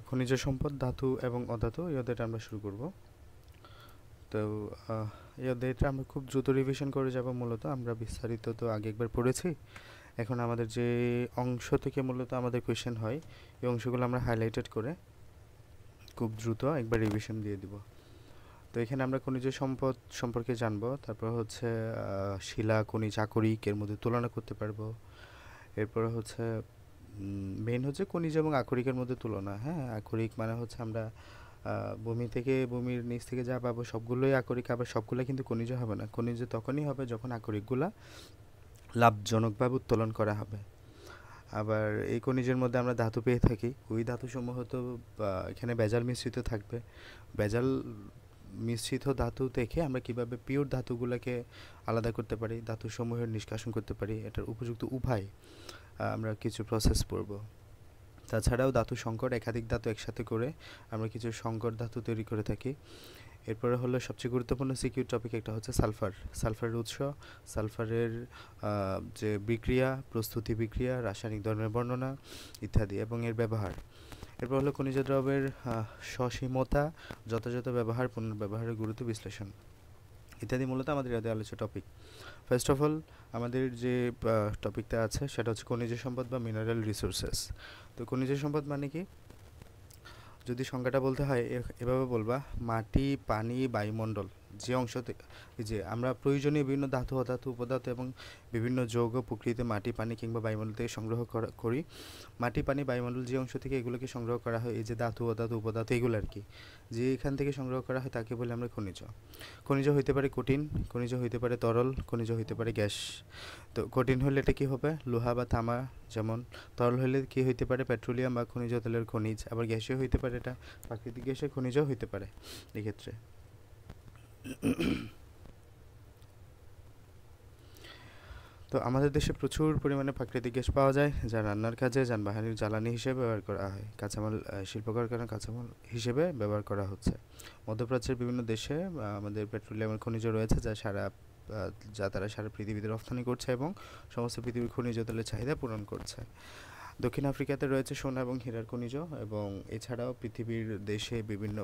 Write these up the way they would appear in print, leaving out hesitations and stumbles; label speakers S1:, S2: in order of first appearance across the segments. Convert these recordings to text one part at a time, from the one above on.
S1: খনিজ সম্পদ, ধাতু এবং অধাতু এই অধ্যায়টা আমরা শুরু করব। তো এই অধ্যায়টা আমরা খুব দ্রুত রিভিশন করে যাব। মূলত আমরা বিস্তারিত তো আগে একবার পড়েছি। এখন আমাদের যে অংশ থেকে মূলত আমাদের কোয়েশ্চেন হয়, এই অংশগুলো আমরা হাইলাইটেড করে খুব দ্রুত একবার রিভিশন দিয়ে দিব। তো এখানে আমরা খনিজ সম্পদ সম্পর্কে জানবো, তারপর হচ্ছে শিলা, খনিজ, আকরিক এর মধ্যে তুলনা করতে পারবো। এরপরে হচ্ছে মেইন হচ্ছে খনিজ এবং আকরিকের মধ্যে তুলনা। হ্যাঁ, আকরিক মানে হচ্ছে আমরা ভূমি থেকে, ভূমির নিচ থেকে যা পাবো সবগুলোই আকরিক, আবার সবগুলো কিন্তু খনিজ হবে না। খনিজ তখনই হবে যখন আকরিকগুলা লাভজনকভাবে উত্তোলন করা হবে। আবার এই খনিজের মধ্যে আমরা ধাতু পেয়ে থাকি, ওই ধাতুসমূহ তো এখানে ভেজাল মিশ্রিত থাকবে। ভেজাল মিশ্রিত ধাতু থেকে আমরা কিভাবে পিওর ধাতুগুলোকে আলাদা করতে পারি, ধাতুসমূহের নিষ্কাশন করতে পারি, এটার উপযুক্ত উপায় আমরা কিছু প্রসেস পড়ব। তাছাড়াও ধাতু সংকট, একাধিক ধাতু একসাথে করে আমরা কিছু সংকর ধাতু তৈরি করে থাকি। এরপরে হলো সবচেয়ে গুরুত্বপূর্ণ সিকিউর টপিক একটা হচ্ছে সালফার, সালফারের উৎস, সালফারের যে বিক্রিয়া, প্রস্তুতি বিক্রিয়া, রাসায়নিক ধর্মের বর্ণনা ইত্যাদি এবং এর ব্যবহার। এরপর হলো খনিজ দ্রব্যের সসীমতা, যথাযথ ব্যবহার, পুনর্ব্যবহারের গুরুত্ব বিশ্লেষণ ইত্যাদি মূলত আমাদের এদের আলোচ্য টপিক। ফার্স্ট অফ অল আমাদের যে টপিকটা আছে সেটা হচ্ছে খনিজ সম্পদ বা মিনারেল রিসোর্সেস। তো খনিজ সম্পদ মানে কি, যদি সংজ্ঞাটা বলতে হয় এভাবে বলবা: মাটি, পানি, বায়ুমণ্ডল যে অংশ যে আমরা প্রয়োজনীয় বিভিন্ন ধাতু, অধাতু, উপধাতু এবং বিভিন্ন যৌগ প্রকৃতিতে মাটি, পানি কিংবা বায়ুমণ্ডল থেকে সংগ্রহ করি। মাটি, পানি, বায়ুমণ্ডল যে অংশ থেকে এগুলোকে সংগ্রহ করা হয়, এই যে ধাতু, অধাতু, উপধাতু এগুলো আর কি, যে এখান থেকে সংগ্রহ করা হয় তাকে বলে আমরা খনিজ। খনিজ হইতে পারে কঠিন, খনিজ হইতে পারে তরল, খনিজ হইতে পারে গ্যাস। তো কঠিন হলে এটা কি হবে? লোহা বা তামা। যেমন তরল হলে কি হইতে পারে? পেট্রোলিয়াম বা খনিজ তেলের খনিজ। আবার গ্যাসীয় হইতে পারে, এটা প্রাকৃতিক গ্যাসের খনিজও হইতে পারে এক্ষেত্রে। তো আমাদের দেশে প্রচুর পরিমাণে প্রাকৃতিক গ্যাস পাওয়া যায়, যা রান্নার কাজে, যানবাহনের জ্বালানি হিসেবে ব্যবহার করা হয়, কাঁচামাল, শিল্প কারখানার কাঁচামাল হিসেবে ব্যবহার করা হচ্ছে। মধ্যপ্রাচ্যের বিভিন্ন দেশে আমাদের পেট্রোলিয়ামের খনিজ রয়েছে, যা তারা সারা পৃথিবীতে রপ্তানি করছে এবং সমস্ত পৃথিবীর খনিজ তেলের চাহিদা পূরণ করছে। দক্ষিণ আফ্রিকাতে রয়েছে সোনা এবং হীরার খনিজ, এবং এছাড়াও পৃথিবীর দেশে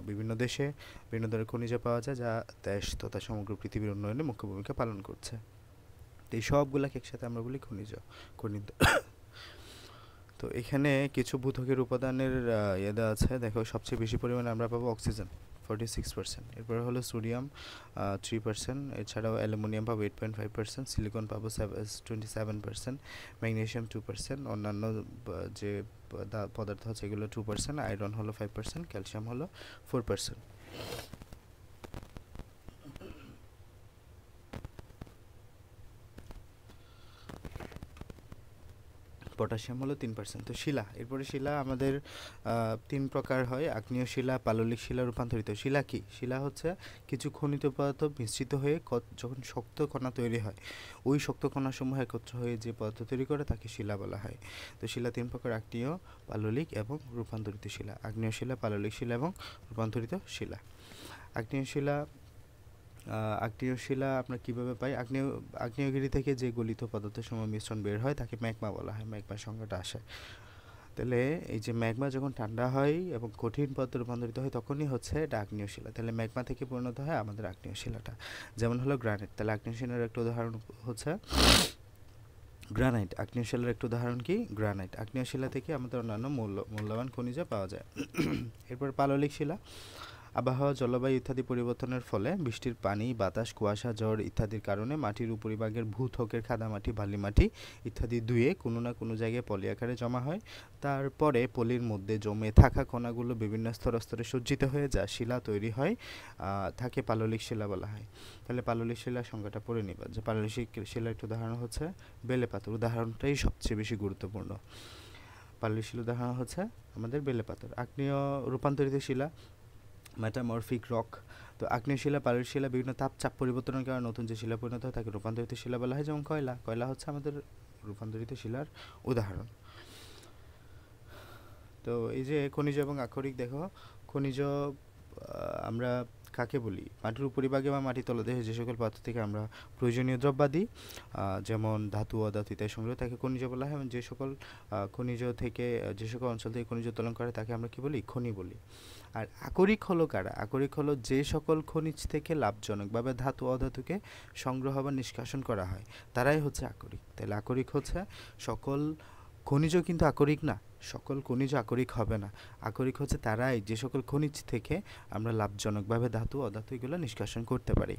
S1: বিভিন্ন দেশে বিভিন্ন ধরনের খনিজ পাওয়া যায়, যা দেশ তথা সমগ্র পৃথিবীর উন্নয়নে মুখ্য ভূমিকা পালন করছে। তো এই সবগুলাকে একসাথে আমরা বলি খনিজ। খনিজ। তো এখানে কিছু ভূত্বকের উপাদানের ইয়ে দেওয়া আছে, দেখো সবচেয়ে বেশি পরিমাণে আমরা পাবো অক্সিজেন 46%, এরপরে হলো সোডিয়াম 3%, এছাড়াও অ্যালুমিনিয়াম পাবো 8.5%, সিলিকন পাবো 27%, ম্যাগনেসিয়াম 2%, অন্যান্য যে পদার্থ আছে এগুলো 2%, আয়রন হলো 5%, ক্যালসিয়াম হলো 4%। পটাশিয়াম হলো 3%। তো শিলা, এরপরে শিলা আমাদের 3 প্রকার হয়: আগ্নেয় শিলা, পাললিক শিলা, রূপান্তরিত শিলা। কি শিলা? হচ্ছে কিছু খনিজ পদার্থ মিশ্রিত হয়ে যখন শক্ত কণা তৈরি হয়, ওই শক্ত কণাসমূহ একত্র হয়ে যে পদার্থ তৈরি করে তাকে শিলা বলা হয়। তো শিলা 3 প্রকার: আগ্নেয়, পাললিক এবং রূপান্তরিত শিলা। আগ্নেয় শিলা, পাললিক শিলা এবং রূপান্তরিত শিলা। আগ্নেয় শিলা, আগ্নেয় শিলা আমরা কীভাবে পাই? আগ্নেয়গিরি থেকে যে গলিত পদার্থের সময় মিশ্রণ বের হয় তাকে ম্যাগমা বলা হয়, ম্যাগমার সংজ্ঞাটা আসে। তাহলে এই যে ম্যাগমা যখন ঠান্ডা হয় এবং কঠিন পদার্থে রূপান্তরিত হয় তখনই হচ্ছে এটা আগ্নেয় শিলা। তাহলে ম্যাগমা থেকে পরিণত হয় আমাদের আগ্নেয় শিলাটা। যেমন হলো গ্রানাইট। তাহলে আগ্নেয় শিলার একটা উদাহরণ হচ্ছে গ্রানাইট। আগ্নেয় শিলার একটা উদাহরণ কি? গ্রানাইট। আগ্নেয় শিলা থেকে আমাদের অন্যান্য মূল্যবান খনিজ পাওয়া যায়। এরপর পাললিক শিলা। আবহাওয়া, জলবায়ু ইত্যাদি পরিবর্তনের ফলে বৃষ্টির পানি, বাতাস, কুয়াশা, ঝড় ইত্যাদির কারণে মাটির উপরিভাগের ভূত্বকের কাদামাটি, বালিমাটি ইত্যাদি ধুয়ে কোনো না কোনো জায়গায় পলি আকারে জমা হয়। তারপরে পলির মধ্যে জমে থাকা কণাগুলো বিভিন্ন স্তরে স্তরে সজ্জিত হয়ে যা শিলা তৈরি হয়, তাকে পাললিক শিলা বলা হয়। তাহলে পাললিক শিলার সংজ্ঞাটা পড়ে নিবা, যে পাললিক শিলার একটা উদাহরণ হচ্ছে বেলে পাথর। উদাহরণটাই সবচেয়ে বেশি গুরুত্বপূর্ণ। পাললিক শিলার উদাহরণ হচ্ছে আমাদের বেলে পাথর। আগ্নেয় রূপান্তরিত শিলা, মেটামরফিক রক। তো আগ্নেয় শিলা, পাললিক শিলা বিভিন্ন চাপ পরিবর্তনের কারণে নতুন যে শিলা পরিণত হয় তাকে রূপান্তরিত শিলা বলা হয়। যেমন কয়লা, কয়লা হচ্ছে আমাদের রূপান্তরিত শিলার উদাহরণ। তো এই যে খনিজ এবং আকরিক, দেখো খনিজ আমরা কাকে বলি? মাটির উপরিভাগে বা মাটির তলদেশে যে সকল পাত্র থেকে আমরা প্রয়োজনীয় দ্রব্যাদি যেমন ধাতু, অধাতু ইত্যাদি সংগ্রহ তাকে খনিজ বলা হয়, এবং যে সকল খনিজ থেকে যে সকল অঞ্চল থেকে খনিজ উত্তোলন করে তাকে আমরা কি বলি? খনি বলি। আর আকরিক হলো কারা? আকরিক হলো যে সকল খনিজ থেকে লাভজনকভাবে ধাতু, অধাতুকে সংগ্রহ বা নিষ্কাশন করা হয়, তারাই হচ্ছে আকরিক। তাহলে আকরিক হচ্ছে সকল খনিজ, কিন্তু আকরিক না, সকল খনিজ আকরিক হবে না। আকরিক হচ্ছে তারাই যে সকল খনিজ থেকে আমরা লাভজনকভাবে ধাতু, অধাতু এগুলো নিষ্কাশন করতে পারি।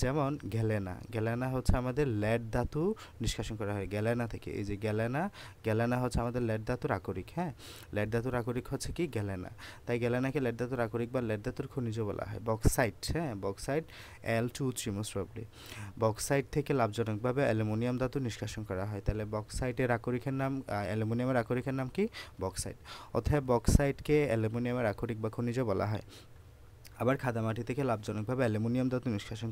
S1: যেমন গ্যালেনা, গ্যালেনা হচ্ছে আমাদের লেড ধাতু নিষ্কাশন করা হয় গ্যালেনা থেকে। এই যে গ্যালেনা, গ্যালেনা হচ্ছে আমাদের লেড ধাতুর আকরিক। হ্যাঁ, লেড ধাতুর আকরিক হচ্ছে কি? গ্যালেনা। তাই গ্যালেনাকে লেড ধাতুর আকরিক বা লেড ধাতুর খনিজ বলা হয়। বক্সাইট, হ্যাঁ, bauxite Al2O3 most probably. Bauxite থেকে লাভজনকভাবে অ্যালুমিনিয়াম ধাতু নিষ্কাশন করা হয়। তাহলে বক্সাইটের আকরিকের নাম, অ্যালুমিনিয়ামের আকরিকের নাম কি? বক্সাইট। অতএব বক্সাইটকে অ্যালুমিনিয়ামের আকরিক বা খনিজ বলা হয়। আবার খাদামাটি থেকে লাভজনকভাবে অ্যালুমিনিয়াম ধাতু নিষ্কাশন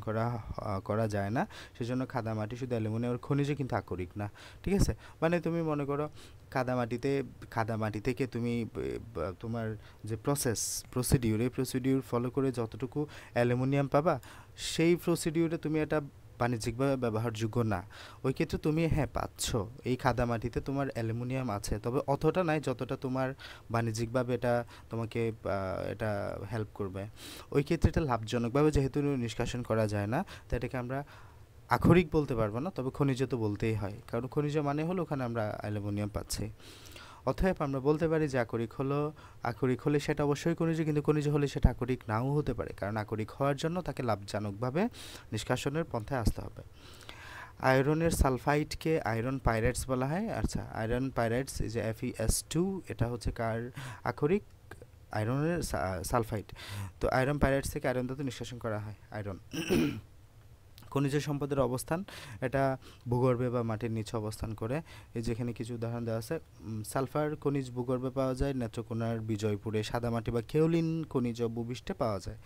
S1: করা যায় না, সেজন্য খাদামাটি শুধু অ্যালুমিনিয়ামের খনিজ কিন্তু আকরিক না। ঠিক আছে? মানে তুমি মনে করো খাদামাটি থেকে তুমি তোমার যে প্রসিডিউর, এই প্রসিডিউর ফলো করে যতটুকু অ্যালুমিনিয়াম পাবা, সেই প্রসিডিউরে তুমি এটা বাণিজ্যিকভাবে ব্যবহারযোগ্য না। ওই ক্ষেত্রে তুমি হ্যাঁ পাচ্ছ, এই খাদামাটিতে তোমার অ্যালুমিনিয়াম আছে, তবে অতটা নাই যতটা তোমার বাণিজ্যিকভাবে এটা তোমাকে এটা হেল্প করবে। ওই ক্ষেত্রে এটা লাভজনকভাবে যেহেতু নিষ্কাশন করা যায় না, তো এটাকে আমরা আখরিক বলতে পারবো না, তবে খনিজ তো বলতেই হয়, কারণ খনিজ মানে হলো ওখানে আমরা অ্যালুমিনিয়াম পাচ্ছি। অতএব আমরা বলতে পারি যে আকরিক হলে সেটা অবশ্যই খনিজ, কিন্তু খনিজ হলে সেটা আকরিক নাও হতে পারে, কারণ আকরিক হওয়ার জন্য তাকে লাভজনকভাবে নিষ্কাশনের পন্থায় আসতে হবে। আয়রনের সালফাইডকে আয়রন পাইরাইটস বলা হয়। আচ্ছা, আয়রন পাইরাইটস এই যে FeS2, এটা হচ্ছে কার আকরিক? আয়রনের সালফাইড। তো আয়রন পাইরাইটস থেকে আয়রন ধাতু নিষ্কাশন করা হয়। আয়রন খনিজ সম্পদের অবস্থান, এটা ভূগর্ভে বা মাটির নিচে অবস্থান করে। এই যেখানে কিছু উদাহরণ দেওয়া আছে। সালফার খনিজ ভূগর্ভে পাওয়া যায়, নেত্রকোনার বিজয়পুরে সাদামাটি বা কেওলিন খনিজ ভূপৃষ্ঠে পাওয়া যায়।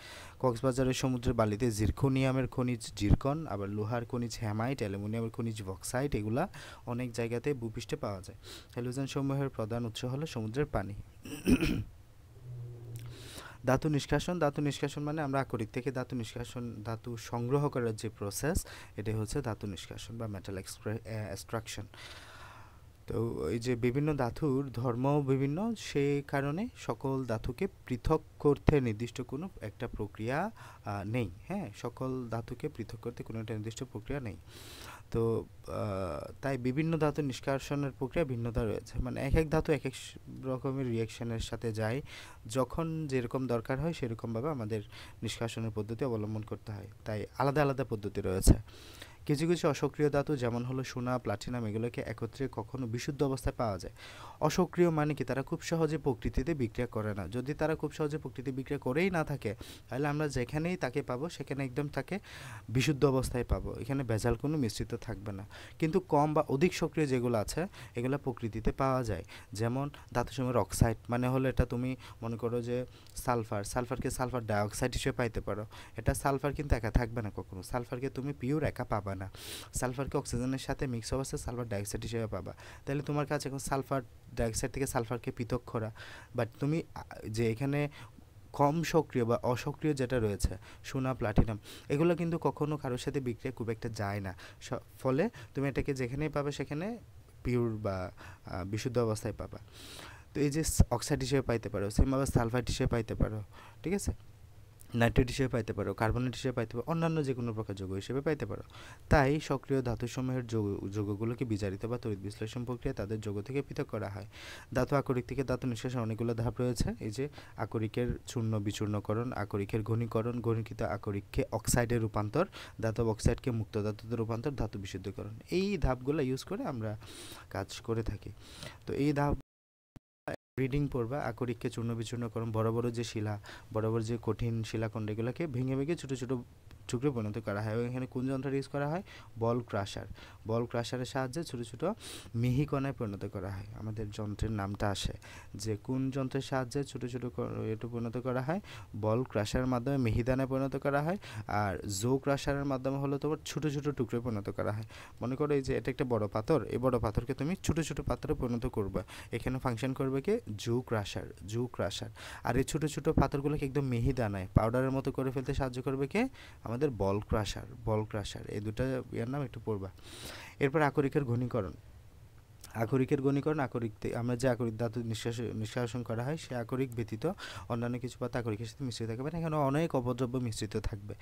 S1: কক্সবাজারের সমুদ্রের বালিতে জিরকোনিয়ামের খনিজ জিরকন, আবার লোহার খনিজ হ্যামাইট, অ্যালুমিনিয়ামের খনিজ বক্সাইট, এগুলা অনেক জায়গাতে ভূপৃষ্ঠে পাওয়া যায়। হ্যালোজেন সমূহের প্রধান উৎস হলো সমুদ্রের পানি। ধাতু নিষ্কাশন মানে আমরা আকরিক থেকে ধাতু সংগ্রহ করার যে প্রসেস, এটাই হচ্ছে ধাতু নিষ্কাশন বা মেটাল এক্সট্রাকশন। তো এই যে বিভিন্ন ধাতুর ধর্ম বিভিন্ন, সে কারণে সকল ধাতুকে পৃথক করতে নির্দিষ্ট কোনো একটা প্রক্রিয়া নেই। হ্যাঁ, সকল ধাতুকে পৃথক করতে কোনো একটা নির্দিষ্ট প্রক্রিয়া নেই। তো তাই বিভিন্ন ধাতু নিষ্কাশনের প্রক্রিয়া ভিন্নতা রয়েছে, মানে এক এক ধাতু এক এক রকমের রিয়াকশনের সাথে যায়, যখন যেরকম দরকার হয় সেরকমভাবে আমাদের নিষ্কাশনের পদ্ধতি অবলম্বন করতে হয়, তাই আলাদা আলাদা পদ্ধতি রয়েছে। কিছু কিছু অসক্রিয় ধাতু যেমন হলো সোনা, প্লাটিনাম, এগুলোকে একত্রে কখনো বিশুদ্ধ অবস্থায় পাওয়া যায়। অসক্রিয় মানে কি? তারা খুব সহজে প্রকৃতিতে বিক্রিয়া করে না। যদি তারা খুব সহজে প্রকৃতিতে বিক্রিয়া করেই না থাকে, তাহলে আমরা যেখানেই তাকে পাবো সেখানে একদম তাকে বিশুদ্ধ অবস্থায় পাবো, এখানে ভেজাল কোনো মিশ্রিত থাকবে না। কিন্তু কম বা অধিক সক্রিয় যেগুলো আছে, এগুলো প্রকৃতিতে পাওয়া যায়। যেমন ধাতুসমূহের অক্সাইড মানে হলো, এটা তুমি মনে করো যে সালফারকে সালফার ডাইঅক্সাইড হিসেবে পাইতে পারো। এটা সালফার কিন্তু একা থাকবে না কখনো, সালফারকে তুমি পিওর একা পাবা না, সালফারকে অক্সিজেনের সাথে মিক্স অবস্থায় সালফার ডাইঅক্সাইড হিসেবে পাবা। তাহলে তোমার কাছে এখন সালফার ডাইঅক্সাইড থেকে সালফারকে পৃথক করা, বাট তুমি যে এখানে কম সক্রিয় বা অসক্রিয় যেটা রয়েছে সোনা, প্লাটিনাম, এগুলো কিন্তু কখনো কারোর সাথে বিক্রিয়া খুব একটা যায় না, ফলে তুমি এটাকে যেখানেই পাবে সেখানে পিওর বা বিশুদ্ধ অবস্থায় পাবা। তো এই যে অক্সাইড হিসেবে পাইতে পারো, সেমভাবে সালফাইড হিসেবে পাইতে পারো, ঠিক আছে, নাইট্রেট হিসেবে পাইতে পারো, কার্বনেট হিসেবে পাইতে পারো, অন্যান্য যে কোনো প্রকার যৌগ হিসেবে পাইতে পারো। তাই সক্রিয় ধাতুসমূহের যৌগগুলোকে বিজারিত বা তড়িৎ বিশ্লেষণ প্রক্রিয়ায় তাদের যৌগ থেকে পৃথক করা হয়। ধাতু আকরিক থেকে ধাতু নিষ্কাশন অনেকগুলো ধাপ রয়েছে। এই যে আকরিকের চূর্ণ বিচূর্ণকরণ, আকরিকের ঘনীকরণ, ঘনীকৃত আকরিককে অক্সাইডে রূপান্তর, ধাতব অক্সাইডকে মুক্ত ধাতুতে রূপান্তর, ধাতু বিশুদ্ধকরণ, এই ধাপগুলো ইউজ করে আমরা কাজ করে থাকি। তো এই ধাপ রিডিং পড়বা, আকরিককে চূর্ণ বিচূর্ণকরণ, বড় বড় যে শিলা, বড় বড় যে কঠিন শিলাখণ্ড, এগুলোকে ভেঙে ভেঙে ছোটো ছোটো টুকরো পরিণত করা হয় এবং এখানে কোন যন্ত্র ইউজ করা হয়? বল ক্রাশার। বল ক্রাশারের সাহায্যে ছোটো ছোটো মিহি কণায় পরিণত করা হয়। আমাদের যন্ত্রের নামটা আসে যে কোন যন্ত্রের সাহায্যে ছোটো ছোটো একটু পরিণত করা হয়? বল ক্রাশারের মাধ্যমে মিহি দানায় পরিণত করা হয়, আর জো ক্রাশারের মাধ্যমে হলো তোমার ছোটো ছোটো টুকরোয় পরিণত করা হয়। মনে করো এই যে এটা একটা বড় পাথর, এই বড় পাথরকে তুমি ছোটো ছোটো পাথরে পরিণত করবে, এখানে ফাংশন করবে কি? জো ক্রাশার। জো ক্রাশার। আর এই ছোটো ছোটো পাথরগুলোকে একদম মিহি দানায় পাউডারের মতো করে ফেলতে সাহায্য করবে কে? আমাদের বল ক্রাশার। বল ক্রাশার, এই দুটো ইয়ার নাম একটু পড়বা। এরপর আকরিকের ঘনীকরণ। আকরিকের ঘনীকরণ, আমরা যে আকরিক ধাতু নিষ্কাশন করা হয় সে আকরিক ব্যতীত অন্যান্য কিছু পদার্থ আকরিকের সাথে মিশ্রিত থাকবে না, এখানে অনেক অপদ্রব্য মিশ্রিত থাকবে।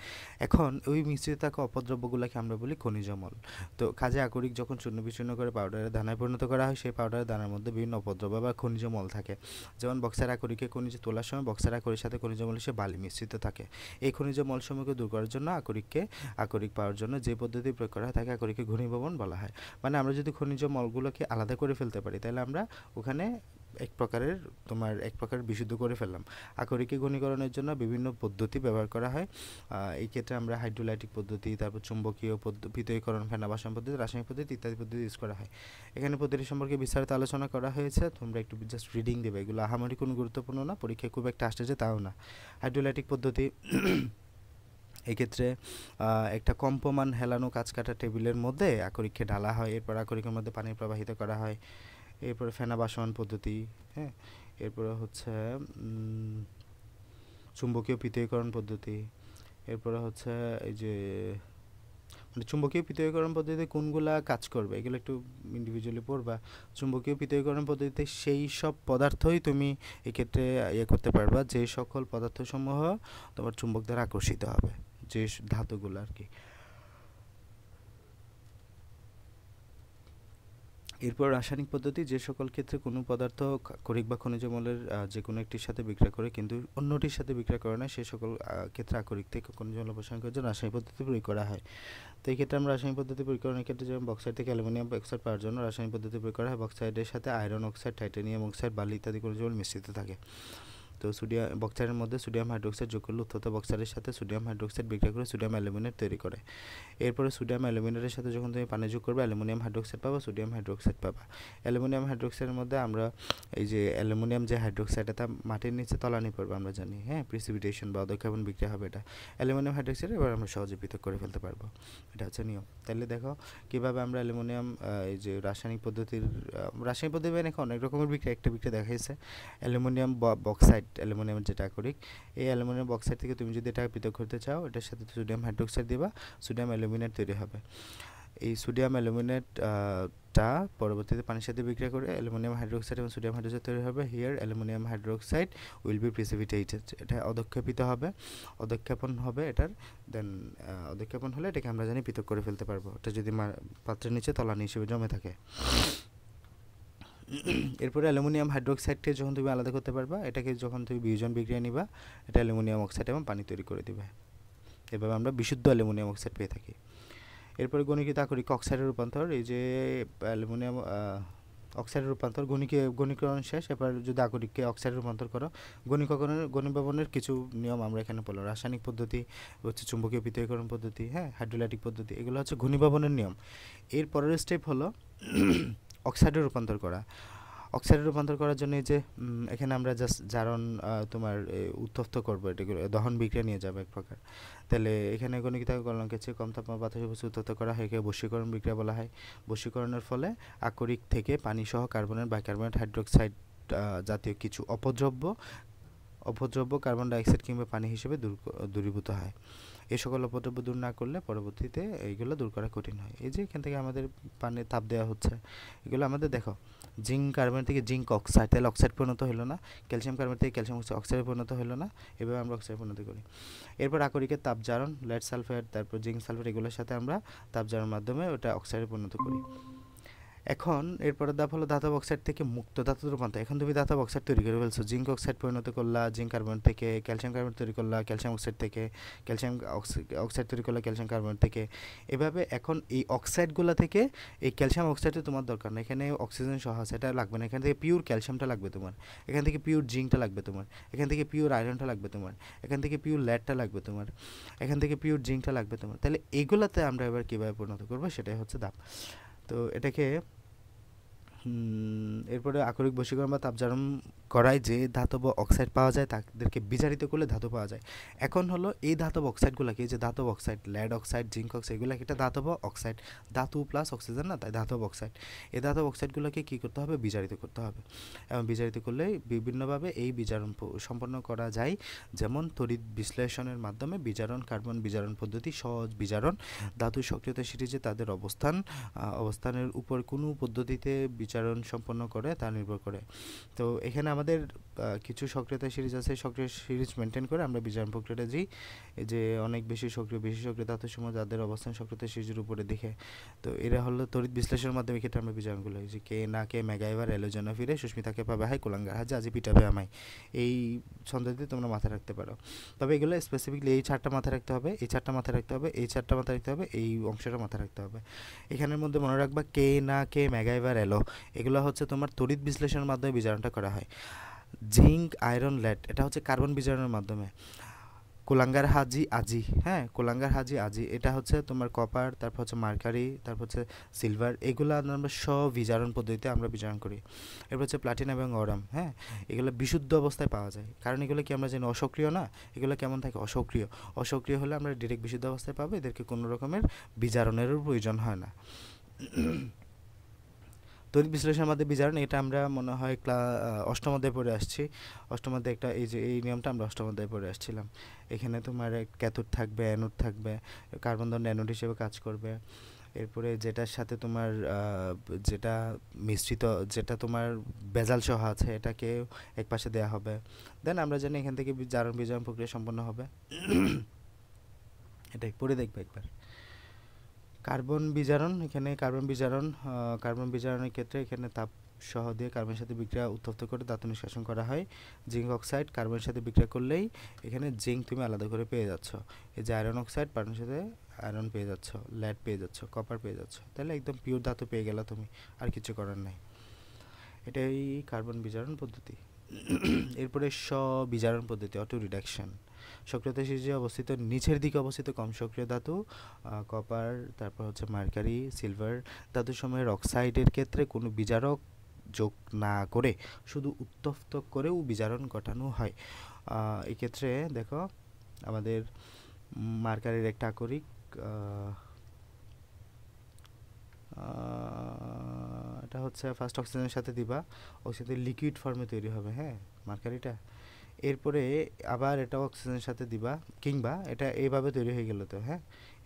S1: এখন ওই মিশ্রিত থাকা অপদ্রব্যগুলোকে আমরা বলি খনিজ মল। তো কাজে আকরিক যখন চূর্ণ বিচূর্ণ করে পাউডারের দানায় পরিণত করা হয়, সেই পাউডারের দানার মধ্যে বিভিন্ন অপদ্রব্য বা খনিজ মল থাকে। যেমন বক্সার আকরিকে খনিজ তোলার সময় বক্সার আকরির সাথে খনিজ মল এসে বালি মিশ্রিত থাকে। এই খনিজ মলসমূহকে দূর করার জন্য আকরিক পাওয়ার জন্য যে পদ্ধতি প্রয়োগ করা হয় তাকে আকরিকের ঘনীভবন বলা হয়। মানে আমরা যদি খনিজ মলগুলোকে আলাদা করে ফেলতে পারি তাহলে আমরা ওখানে এক প্রকারের বিশুদ্ধ করে ফেললাম। আকরিকে ঘনীকরণের জন্য বিভিন্ন পদ্ধতি ব্যবহার করা হয়। এই ক্ষেত্রে আমরা হাইড্রোলাইটিক পদ্ধতি, তারপর চুম্বকীয় পৃথকীকরণ, ফেনাবাসন পদ্ধতি, রাসায়নিক পদ্ধতি ইত্যাদি পদ্ধতি ইউজ করা হয়। এখানে পদ্ধতি সম্পর্কে বিস্তারিত আলোচনা করা হয়েছে, তোমরা একটু জাস্ট রিডিং দেবে, এগুলো আহামরি কোনো গুরুত্বপূর্ণ না, পরীক্ষায় খুব একটা আসছে তাও না। হাইড্রোলাইটিক পদ্ধতি এক্ষেত্রে একটা কম্পমান হেলানো কাঁচকাটা টেবিলের মধ্যে আকরিককে ঢালা হয়, এরপর আকরিকের মধ্যে পানি প্রবাহিত করা হয়। এরপরে ফেনাবাসন পদ্ধতি, হ্যাঁ, এরপরে হচ্ছে চুম্বকীয় পৃথকীকরণ পদ্ধতি, এরপরে হচ্ছে এই যে মানে চুম্বকীয় পৃথকীকরণ পদ্ধতিতে কোনগুলা কাজ করবে এগুলো একটু ইন্ডিভিজুয়ালি পড়বা। চুম্বকীয় পৃথকীকরণ পদ্ধতিতে সেই সব পদার্থই তুমি এক্ষেত্রে করতে পারবা যে সকল পদার্থসমূহ তোমার চুম্বক দ্বারা আকর্ষিত হবে, যে ধাতুগুলো আর কি। এরপর রাসায়নিক পদ্ধতি, যে সকল ক্ষেত্রে কোনো পদার্থ আকরিক বা খনিজ মৌলের যে কোনো একটির সাথে বিক্রিয়া করে কিন্তু অন্যটির সাথে বিক্রিয়া করে না, সেই সকল ক্ষেত্রে আকরিক থেকে খনিজ মৌল অপসারণ করার জন্য রাসায়নিক পদ্ধতি প্রয়োগ করা হয়। তো এই ক্ষেত্রে আমরা রাসায়নিক পদ্ধতি প্রয়োগের ক্ষেত্রে যেমন বক্সাইড থেকে অ্যালুমিনিয়াম অক্সাইড পাওয়ার জন্য রাসায়নিক পদ্ধতি প্রয়োগ করা হয়। বক্সাইডের সাথে আয়রন অক্সাইড, টাইটানিয়াম অক্সাইড, বালি ইত্যাদি খনিজ মৌল মিশ্রিত থাকে। তো বক্সাইডের মধ্যে সোডিয়াম হাইড্রোক্সাইড যোগ করলে উত্তপ্ত বক্সাইডের সাথে সোডিয়াম হাইড্রোক্সাইড বিক্রিয়া করে সোডিয়াম অ্যালুমিনেট তৈরি করে। এরপরে সোডিয়াম অ্যালুমিনেটের সাথে যখন তুমি পানি যোগ করবে অ্যালুমিনিয়াম হাইড্রোক্সাইড পাবা, সোডিয়াম হাইড্রোক্সাইড পাবা। অ্যালুমিনিয়াম হাইড্রোক্সাইডের মধ্যে আমরা এই যে অ্যালুমিনিয়াম যে হাইড্রোক্সাইড, এটা মাটির নিচে তলানি পড়বে আমরা জানি, হ্যাঁ, প্রিসিপিটেশন বা অদক্ষেপণ বিক্রিয়া হবে এটা। অ্যালুমিনিয়াম হাইড্রোক্সাইড এবার আমরা সহজে পৃথক করে ফেলতে পারবো, এটা হচ্ছে নিয়ম। তাহলে দেখো কীভাবে আমরা অ্যালুমিনিয়াম এই যে রাসায়নিক পদ্ধতি নাকি অনেক রকমের বিক্রিয়া, একটা বিক্রিয়া দেখাইছে অ্যালুমিনিয়াম বক্সাইড, অ্যালুমিনিয়ামের যেটা আকরিক, এই অ্যালুমিনিয়াম বক্সাইড থেকে তুমি যদি এটা পৃথক করতে চাও এটার সাথে সোডিয়াম হাইড্রোক্সাইড দিবা, সোডিয়াম অ্যালুমিনেট তৈরি হবে। এই সোডিয়াম অ্যালুমিনেট টা পরবর্তীতে পানির সাথে বিক্রিয়া করে অ্যালুমিনিয়াম হাইড্রোক্সাইড এবং সোডিয়াম হাইড্রোক্সাইড তৈরি হবে। Here aluminium hydroxide will be precipitated, এটা অদক্ষেপণ হবে এটার, দেন অদক্ষেপণ হলে এটাকে আমরা জানি পৃথক করে ফেলতে পারবো, এটা যদি পাত্রের নিচে তলানি হিসেবে জমে থাকে। এরপরে অ্যালুমিনিয়াম হাইড্রোক্সাইডকে যখন তুমি আলাদা করতে পারবা, এটাকে যখন তুমি বিয়োজন বিক্রিয়া নিবা, এটা অ্যালুমিনিয়াম অক্সাইড এবং পানি তৈরি করে দিবে। এভাবে আমরা বিশুদ্ধ অ্যালুমিনিয়াম অক্সাইড পেয়ে থাকি। এরপরে গণিকিত আকরিক অক্সাইডের রূপান্তর, এই যে অ্যালুমিনিয়াম অক্সাইডের রূপান্তর গণিকরণ শেষ, এবার যদি আকরিককে অক্সাইডে রূপান্তর করো, ঘনীভবনের কিছু নিয়ম আমরা এখানে বললাম। রাসায়নিক পদ্ধতি হচ্ছে চুম্বকীয় পৃথকীকরণ পদ্ধতি, হ্যাঁ, হাইড্রোলাইটিক পদ্ধতি, এগুলো হচ্ছে ঘনীভবনের নিয়ম। এর পরের স্টেপ হলো অক্সাইডে রূপান্তর করা। অক্সাইডে রূপান্তর করার জন্য এই যে এখানে আমরা জাস্ট জারণ তোমার উত্তপ্ত করবো, এটাগুলো দহন বিক্রিয়া নিয়ে যাবে এক প্রকার। তাহলে এখানে গণিত গলনাঙ্কের চেয়ে কম তাপমাত্রায় বাতাসে বস্তু উত্তপ্ত করা হয়, একে বশীকরণ বিক্রিয়া বলা হয়। বশীকরণের ফলে আকরিক থেকে পানি সহ কার্বনের বাইকার্বনেট হাইড্রোক্সাইড জাতীয় কিছু অপদ্রব্য কার্বন ডাইঅক্সাইড কিংবা পানি হিসেবে দূরীভূত হয়। এই সকল অপদ্রব্য দূর না করলে পরবর্তীতে এইগুলো দূর করা কঠিন হয়। এই যে এখান থেকে আমাদের পানির তাপ দেওয়া হচ্ছে, এগুলো আমাদের দেখো জিঙ্ক কার্বন থেকে জিঙ্ক অক্সাইড, তাহলে অক্সাইড পরিণত হলো না, ক্যালসিয়াম কার্বন থেকে ক্যালসিয়াম অক্সাইডে পরিণত হলো না, এভাবে আমরা অক্সাইড পরিণত করি। এরপর আকরিকের তাপজারণ, লেড সালফেট, তারপর জিঙ্ক সালফেট, এগুলোর সাথে আমরা তাপজারণের মাধ্যমে ওটা অক্সাইডে পরিণত করি। এখন এরপরের ধাপ হলো ধাতব অক্সাইড থেকে মুক্ত ধাতু রূপান্তর। এখন তুমি ধাতব অক্সাইড তৈরি করে ফেলছো, জিঙ্ক অক্সাইড পরিণত করলা জিঙ্ক কার্বন থেকে, ক্যালসিয়াম কার্বন তৈরি করলা ক্যালসিয়াম অক্সাইড থেকে, ক্যালসিয়াম অক্সাইড তৈরি করলা ক্যালসিয়াম কার্বন থেকে। এভাবে এখন এই অক্সাইডগুলো থেকে এই ক্যালসিয়াম অক্সাইডে তোমার দরকার না, এখানে অক্সিজেন সহ আছে, এটা লাগবে না। এখান থেকে পিওর ক্যালসিয়ামটা লাগবে তোমার, এখান থেকে পিওর জিঙ্কটা লাগবে তোমার, এখান থেকে পিওর আয়রনটা লাগবে তোমার, এখান থেকে পিওর লেডটা লাগবে তোমার, এখান থেকে পিওর জিঙ্কটা লাগবে তোমার। তাহলে এগুলাতে আমরা এবার কীভাবে পরিণত করবো সেটাই হচ্ছে ধাপ। তো এটাকে এরপরে আকরিক বশীকরণ বা তাপজারণ করায় যে ধাতব অক্সাইড পাওয়া যায় তাদেরকে বিজারিত করলে ধাতু পাওয়া যায়। এখন হলো এই ধাতব অক্সাইডগুলোকে, যে ধাতব oxide lead oxide zinc oxide এগুলোকে একটা ধাতব অক্সাইড, ধাতু প্লাস অক্সিজেন না, তাই ধাতব অক্সাইড। এই ধাতব অক্সাইডগুলোকে কী করতে হবে, বিজারিত করতে হবে। এবং বিজারিত করলে বিভিন্নভাবে এই বিজারণ সম্পন্ন করা যায়, যেমন তড়িৎ বিশ্লেষণের মাধ্যমে বিজারণ, কার্বন বিজারণ পদ্ধতি, সহজ বিজারণ, ধাতুর সক্রিয়তা সিরিজে তাদের অবস্থানের উপর কোনো পদ্ধতিতে বিচারণ সম্পন্ন করে তা নির্ভর করে। তো এখানে আমাদের কিছু সক্রিয়তা সিরিজ আছে, সক্রিয় সিরিজ মেনটেন করে আমরা বিজারণ প্রক্রিয়াটা দিই, যে অনেক বেশি সক্রিয় ধাতুর সময় যাদের অবস্থান সক্রিয়তা সিরিজের উপরে দেখে। তো এরা হলো তড়িৎ বিশ্লেষণের মাধ্যমে ক্ষেত্রে আমরা বিজারণগুলো, যে কে না কে মেগাইভার এলোজনা ফিরে সুস্মিতাকে পাবে হাই কুলাঙ্গার হাজে আজি পিটাবে আমায়, এই ছন্দটি তোমরা মাথায় রাখতে পারো। তবে এগুলো স্পেসিফিকলি এই চারটা মাথায় রাখতে হবে, এই চারটা মাথায় রাখতে হবে, এই চারটা মাথায় রাখতে হবে, এই অংশটা মাথায় রাখতে হবে। এখানের মধ্যে মনে রাখবা কে না কে মেগাইভার এলো, এগুলো হচ্ছে তোমার তড়িৎ বিশ্লেষণের মাধ্যমে বিজারণটা করা হয়। জিঙ্ক আয়রন লেড এটা হচ্ছে কার্বন বিজারণের মাধ্যমে। কুলাঙ্গার হাজি আজি, হ্যাঁ কুলাঙ্গার হাজি আজি এটা হচ্ছে তোমার কপার, তারপর হচ্ছে মার্কারি, তারপর হচ্ছে সিলভার, এগুলো আমরা স্ববিজারণ পদ্ধতিতে আমরা বিজারণ করি। এরপর হচ্ছে প্লাটিনাম এবং অরাম, হ্যাঁ এগুলো বিশুদ্ধ অবস্থায় পাওয়া যায়, কারণ এগুলো কি আমরা জানি অসক্রিয় না, এগুলো কেমন থাকে অসক্রিয়। অসক্রিয় হলে আমরা ডিরেক্ট বিশুদ্ধ অবস্থায় পাবো, এদেরকে কোনো রকমের বিজারণেরও প্রয়োজন হয় না। তড়িৎ বিশ্লেষণের মাধ্যমে বিজারণ, এটা আমরা মনে হয় অষ্টম অধ্যায়ে পড়ে আসছি। অষ্টম অধ্যায়ে একটা এই নিয়মটা আমরা অষ্টম অধ্যায়ে পড়ে আসছিলাম। এখানে তোমার ক্যাথোড থাকবে, অ্যানোড থাকবে, কার্বন দণ্ড অ্যানোড হিসেবে কাজ করবে। এরপরে যেটার সাথে তোমার যেটা মিশ্রিত, যেটা তোমার বেজাল সহ আছে এটাকে এক পাশে দেওয়া হবে। দেন আমরা জানি এখান থেকে বিজারণ প্রক্রিয়া সম্পন্ন হবে। এটাই পড়ে দেখবে একবার। কার্বন বিজারণ, এখানে কার্বন বিজারণের ক্ষেত্রে এখানে তাপ সহ দিয়ে কার্বনের সাথে বিক্রিয়া উত্তপ্ত করে ধাতু নিষ্কাশন করা হয়। জিঙ্ক অক্সাইড কার্বনের সাথে বিক্রিয়া করলেই এখানে জিঙ্ক তুমি আলাদা করে পেয়ে যাচ্ছ। এই যে আয়রন অক্সাইড পানির সাথে আয়রন পেয়ে যাচ্ছ, লেড পেয়ে যাচ্ছ, কপার পেয়ে যাচ্ছ, তাহলে একদম পিওর ধাতু পেয়ে গেলা তুমি, আর কিছু করার নাই। এটাই কার্বন বিজারণ পদ্ধতি। এরপরে স্ববিজারণ পদ্ধতি, অটো রিডাকশন। সক্রিয়তা সিরিজে অবস্থিত নিচের দিকে অবস্থিত কম সক্রিয় ধাতু কপার, তারপর হচ্ছে মার্কারি, সিলভার ধাতু সময়ের অক্সাইডের ক্ষেত্রে কোনো বিজারক যোগ না করে শুধু উত্তপ্ত করেও বিজারণ ঘটানো হয়। এক্ষেত্রে দেখো আমাদের মার্কারির একটা আকরিক, এটা হচ্ছে ফার্স্ট অক্সিজেনের সাথে দিবা, অক্সিজেন লিকুইড ফর্মে তৈরি হবে, হ্যাঁ মার্কারিটা। এরপরে আবার এটা অক্সিজেনের সাথে দিবা, কিংবা এটা এইভাবে তৈরি হয়ে গেল, তো হ্যাঁ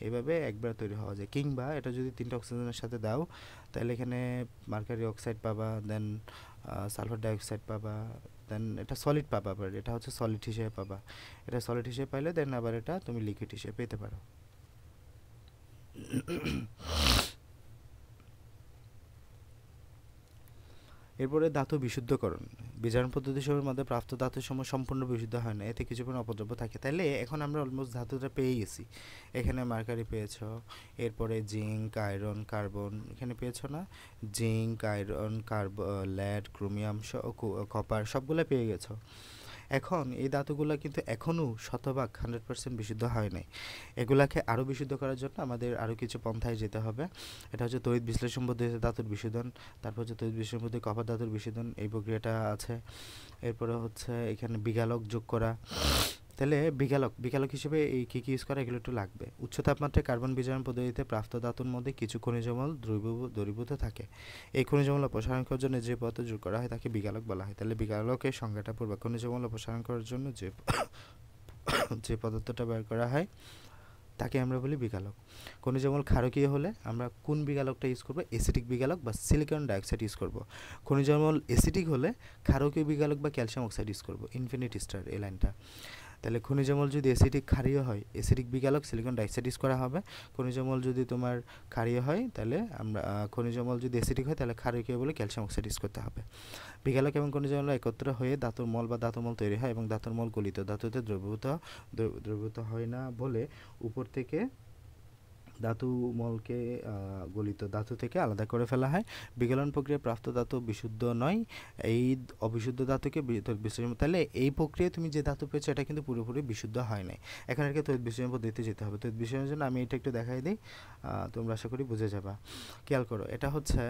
S1: এইভাবে একবার তৈরি হওয়া যায়। কিংবা এটা যদি তিনটা অক্সিজেনের সাথে দাও তাহলে এখানে মার্কারি অক্সাইড পাবা, দেন সালফার ডাইঅক্সাইড পাবা, দেন এটা সলিড পাবা, আবার এটা হচ্ছে সলিড হিসেবে পাবা। এটা সলিড হিসেবে পাইলে দেন আবার এটা তুমি লিকুইড হিসেবে পেতে পারো। এরপরে ধাতু বিশুদ্ধকরণ। বিজারণ পদ্ধতিসমূহের মধ্যে প্রাপ্ত ধাতুর সময় সম্পূর্ণ বিশুদ্ধ হয় না, এতে কিছু পরিমাণ অপদ্রব্য থাকে। তাহলে এখন আমরা অলমোস্ট ধাতুটা পেয়ে গেছি। এখানে মার্কারি পেয়েছ, এরপরে জিঙ্ক আয়রন কার্বন এখানে পেয়েছ না, zinc iron carbon lead chromium copper সবগুলো পেয়ে গেছো। এখন এই ধাতুগুলো কিন্তু এখনও শতভাগ 100% বিশুদ্ধ হয় নাই। এগুলাকে আরও বিশুদ্ধ করার জন্য আমাদের আরও কিছু পন্থায় যেতে হবে। এটা হচ্ছে তড়িৎ বিশ্লেষণ পদ্ধতিতে ধাতুর বিশোধন, তারপর হচ্ছে তড়িৎ বিশ্লেষণ পদ্ধতি কপার ধাতুর বিশোধন, এই প্রক্রিয়াটা আছে। এরপরে হচ্ছে এখানে বিগালক যোগ করা। তাহলে বিগালক হিসেবে এই কী ইউজ করা এগুলো একটু লাগবে। উচ্চ তাপমাত্রায় কার্বন বিজারণ পদ্ধতিতে প্রাপ্ত ধাতুর মধ্যে কিছু খনিজমল দ্রবীভূত থাকে। এই খনিজমল অপসারণ করার জন্য যে পদার্থ যোগ করা হয় তাকে বিগালক বলা হয়। তাহলে বিগালকের সংজ্ঞাটা পড়বে, খনিজমল অপসারণ করার জন্য যে পদার্থটা বের করা হয় তাকে আমরা বলি বিগালক। খনিজমল ক্ষারকীয় হলে আমরা কোন বিগালকটা ইউজ করবো, অ্যাসিটিক বিগালক বা সিলিকন ডাইঅক্সাইড ইউজ করব। খনিজমল অ্যাসিটিক হলে ক্ষারকীয় বিগালক বা ক্যালসিয়াম অক্সাইড ইউজ করব। ইনফিনিট স্টার এই লাইনটা। তাহলে খনিজ অম্ল যদি অ্যাসিডিক ক্ষারীয় হয়, অ্যাসিডিক বিকালক সিলিকন ডাইঅক্সাইড ইউজ করা হবে। খনিজ অম্ল যদি তোমার ক্ষারীয় হয় তাহলে আমরা খনিজ অম্ল যদি অ্যাসিডিক হয় তাহলে ক্ষারীয়কে বলে ক্যালসিয়াম অক্সাইড ইউজ করতে হবে। বিকালক এবং খনিজ অম্ল একত্র হয়ে ধাতুর মল বা ধাতুমল তৈরি হয় এবং ধাতুর মল গলিত ধাতুতে দ্রবীভূত হয় না বলে উপর থেকে ধাতু মলকে গলিত ধাতু থেকে আলাদা করে ফেলা হয়। বিগলন প্রক্রিয়ায় প্রাপ্ত ধাতু বিশুদ্ধ নয়, এই অবিশুদ্ধ ধাতুকে বিশ্লেষণ। তাহলে এই প্রক্রিয়ায় তুমি যে ধাতু পেয়েছো এটা কিন্তু পুরোপুরি বিশুদ্ধ হয় নাই। এখন আর কি তড়িৎ বিশ্লেষণ পদ্ধতিতে যেতে হবে। তড়িৎ বিশ্লেষণের জন্য আমি এটা একটু দেখাই দিই, তোমরা আশা করি বুঝে যাবা। খেয়াল করো, এটা হচ্ছে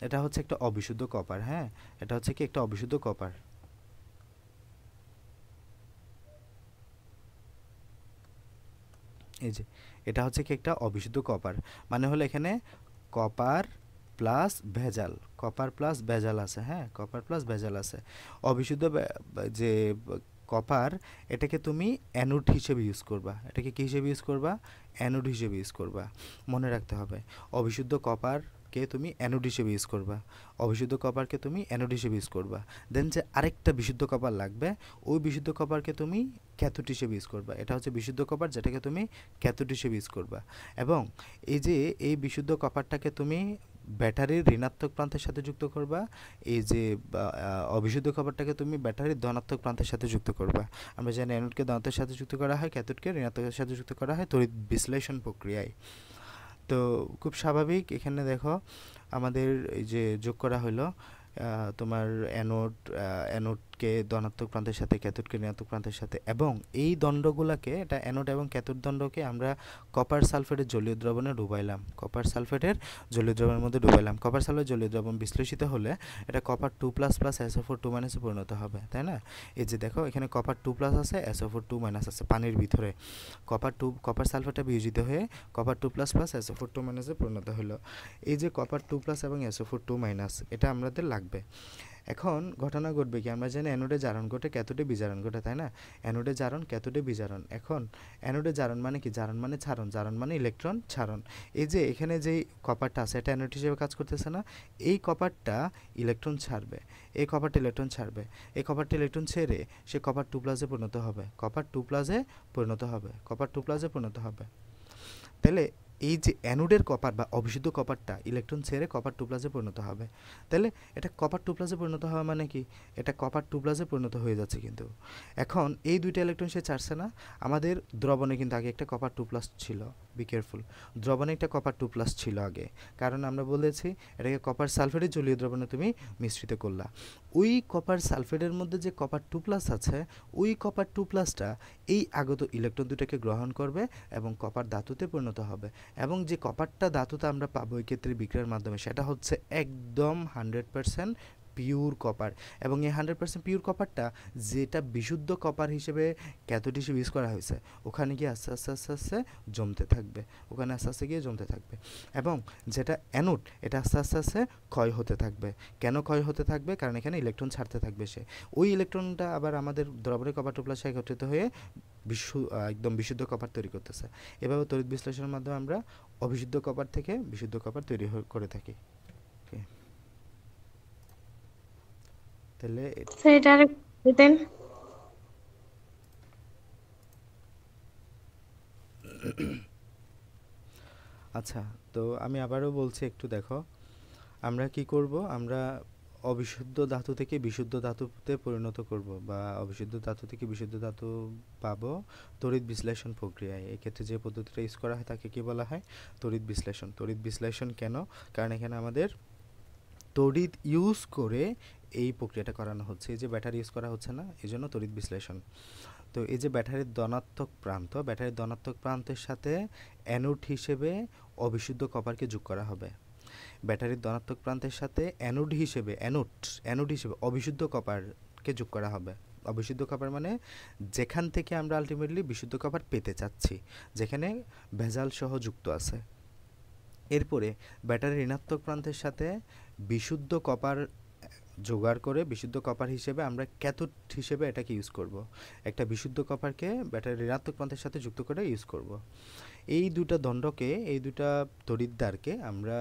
S1: এটা হচ্ছে একটা অবিশুদ্ধ কপার। হ্যাঁ, এটা হচ্ছে কি একটা অবিশুদ্ধ কপার। এই যে এটা হচ্ছে কি একটা অবিশুদ্ধ কপার, মানে হলো এখানে কপার প্লাস ভেজাল, কপার প্লাস ভেজাল আছে। হ্যাঁ, কপার প্লাস ভেজাল আছে। অবিশুদ্ধ যে কপার, এটাকে তুমি অ্যানোড হিসেবে ইউজ করবা। এটাকে কী হিসেবে ইউজ করবা? অ্যানোড হিসেবে ইউজ করবা, মনে রাখতে হবে। অবিশুদ্ধ কপারকে তুমি অ্যানোড হিসেবে ইউজ করবা, অবিশুদ্ধ কপারকে তুমি অ্যানোড হিসেবে ইউজ করবা। দেন যে আরেকটা বিশুদ্ধ কপার লাগবে, ওই বিশুদ্ধ কপারকে তুমি ক্যাথোড হিসেবে ইউজ করবা। এটা হচ্ছে বিশুদ্ধ কপার, যেটাকে তুমি ক্যাথোড হিসেবে ইউজ করবা। এবং এই যে এই বিশুদ্ধ কপারটাকে তুমি ব্যাটারির ঋণাত্মক প্রান্তের সাথে যুক্ত করবা, এই যে অবিশুদ্ধ কপারটাকে তুমি ব্যাটারির ধনাত্মক প্রান্তের সাথে যুক্ত করবা। আমরা জানি অ্যানোডকে ধনাত্মকের সাথে যুক্ত করা হয়, ক্যাথোডকে ঋণাত্মকের সাথে যুক্ত করা হয় তড়িৎ বিশ্লেষণ প্রক্রিয়ায়। তো খুব স্বাভাবিক, এখানে দেখো আমাদের এই যে যোগ করা হলো তোমার অ্যানোডকে ধনাত্মক প্রান্তের সাথে, ক্যাথোডকে ঋণাত্মক প্রান্তের সাথে, এবং এই দণ্ডগুলোকে, এটা অ্যানোড এবং ক্যাথোড দণ্ডকে আমরা কপার সালফেটের জলীয় দ্রবণে ডুবাইলাম, কপার সালফেটের জলীয় দ্রবণের মধ্যে ডুবাইলাম। কপার সালফেট জলীয় দ্রবণ বিশ্লেষিত হলে এটা কপার 2++ SO4 2- পরিণত হবে, তাই না? এই যে দেখো এখানে কপার 2+ আছে, SO4 2- আছে পানির ভিতরে। কপার সালফেটটা বিয়োজিত হয়ে কপার 2++ SO4 2- পরিণত হলো। এই যে কপার 2+ এবং SO4 2- এটা আমাদের লাগবে। এখন ঘটনা ঘটবে কি, আমরা জানি অ্যানোডে জারণ ঘটে, ক্যাথোডে বিজারণ ঘটে, তাই না? অ্যানোডে জারণ, ক্যাথোডে বিজারণ। এখন অ্যানোডে জারণ মানে কি? জারণ মানে ছাড়ন, জারণ মানে ইলেকট্রন ছাড়ন। এই যে এখানে যেই কপারটা আছে এটা অ্যানোড হিসেবে কাজ করতেছে না, এই কপারটা ইলেকট্রন ছাড়বে, এই কপারটা ইলেকট্রন ছাড়বে, এই কপারটা ইলেকট্রন ছেড়ে সে কপার 2+এ পরিণত হবে, কপার 2+এ পরিণত হবে, কপার 2+এ পরিণত হবে। তাহলে এই যে অ্যানোডের কপার বা অবিশুদ্ধ কপারটা ইলেকট্রন ছেড়ে কপার 2+এ পরিণত হবে। তাহলে এটা কপার 2+এ পরিণত হওয়া মানে কি? এটা কপার 2+এ পরিণত হয়ে যাচ্ছে। কিন্তু এখন এই দুইটা ইলেকট্রন সে ছাড়ছে না। আমাদের দ্রবণে কিন্তু আগে একটা কপার 2+ ছিল, বি কেয়ারফুল, দ্রবণে একটা কপার 2+ ছিল আগে, কারণ আমরা বলেছি এটাকে কপার সালফেটের জলীয় দ্রবণে তুমি মিশ্রিত করলা। ওই কপার সালফেটের মধ্যে যে কপার 2+ আছে, ওই কপার 2+টা এই আগত ইলেকট্রন দুটাকে গ্রহণ করবে এবং কপার ধাতুতে পরিণত হবে। এবং যে কপারটা ধাতুতে আমরা পাবো এই ক্ষেত্রে বিক্রিয়ার মাধ্যমে, সেটা হচ্ছে একদম 100% পিওর কপার। এবং এই 100% পিওর কপারটা, যেটা বিশুদ্ধ কপার হিসেবে ক্যাথোড হিসেবে ইউজ করা হয়েছে, ওখানে গিয়ে আস্তে আস্তে আস্তে আস্তে জমতে থাকবে, ওখানে আস্তে আস্তে গিয়ে জমতে থাকবে। এবং যেটা অ্যানোড, এটা আস্তে আস্তে আস্তে ক্ষয় হতে থাকবে। কেন ক্ষয় হতে থাকবে? কারণ এখানে ইলেকট্রন ছাড়তে থাকবে সে। ওই ইলেকট্রনটা আবার আমাদের দ্রবণে কপার 2+ একত্রিত হয়ে একদম বিশুদ্ধ কপার তৈরি করতেছে। এভাবে তড়িৎ বিশ্লেষণের মাধ্যমে আমরা অবিশুদ্ধ কপার থেকে বিশুদ্ধ কপার তৈরি করে থাকি। তাহলে
S2: সেটা দিতেন।
S1: আচ্ছা, তো আমি আবারও বলছি, একটু দেখো আমরা কি করব, আমরা অবিশুদ্ধ ধাতু থেকে বিশুদ্ধ ধাতুতে পরিণত করব, বা অবিশুদ্ধ ধাতু থেকে বিশুদ্ধ ধাতু পাবো তড়িৎ বিশ্লেষণ প্রক্রিয়ায়। এক্ষেত্রে যে পদ্ধতিটা ইউজ করা হয় তাকে কি বলা হয়? তড়িৎ বিশ্লেষণ। তড়িৎ বিশ্লেষণ কেন? কারণ এখানে আমাদের তড়িৎ ইউজ করে এই প্রক্রিয়াটা করানো হচ্ছে। এই যে ব্যাটারি ইউজ করা হচ্ছে না, এই জন্য তড়িৎ বিশ্লেষণ। তো এই যে ব্যাটারির ধনাত্মক প্রান্ত, ব্যাটারির ধনাত্মক প্রান্তের সাথে অ্যানোড হিসেবে অবিশুদ্ধ কপারকে যোগ করা হবে। ব্যাটারির ধনাত্মক প্রান্তের সাথে অ্যানোড হিসেবে অবিশুদ্ধ কপারকে যোগ করা হবে। অবিশুদ্ধ কপার মানে যেখান থেকে আমরা আলটিমেটলি বিশুদ্ধ কপার পেতে চাচ্ছি, যেখানে ভেজাল সহ যুক্ত আছে। এরপরে ব্যাটারির ঋণাত্মক প্রান্তের সাথে বিশুদ্ধ কপার জোগাড় করে বিশুদ্ধ কপার হিসেবে আমরা ক্যাথোড হিসেবে এটাকে ইউজ করব। একটা বিশুদ্ধ কপারকে ব্যাটারির ঋণাত্মক প্রান্তের সাথে যুক্ত করে ইউজ করব। এই দুটা দণ্ডকে, এই দুটা তড়িৎদ্বারকে আমরা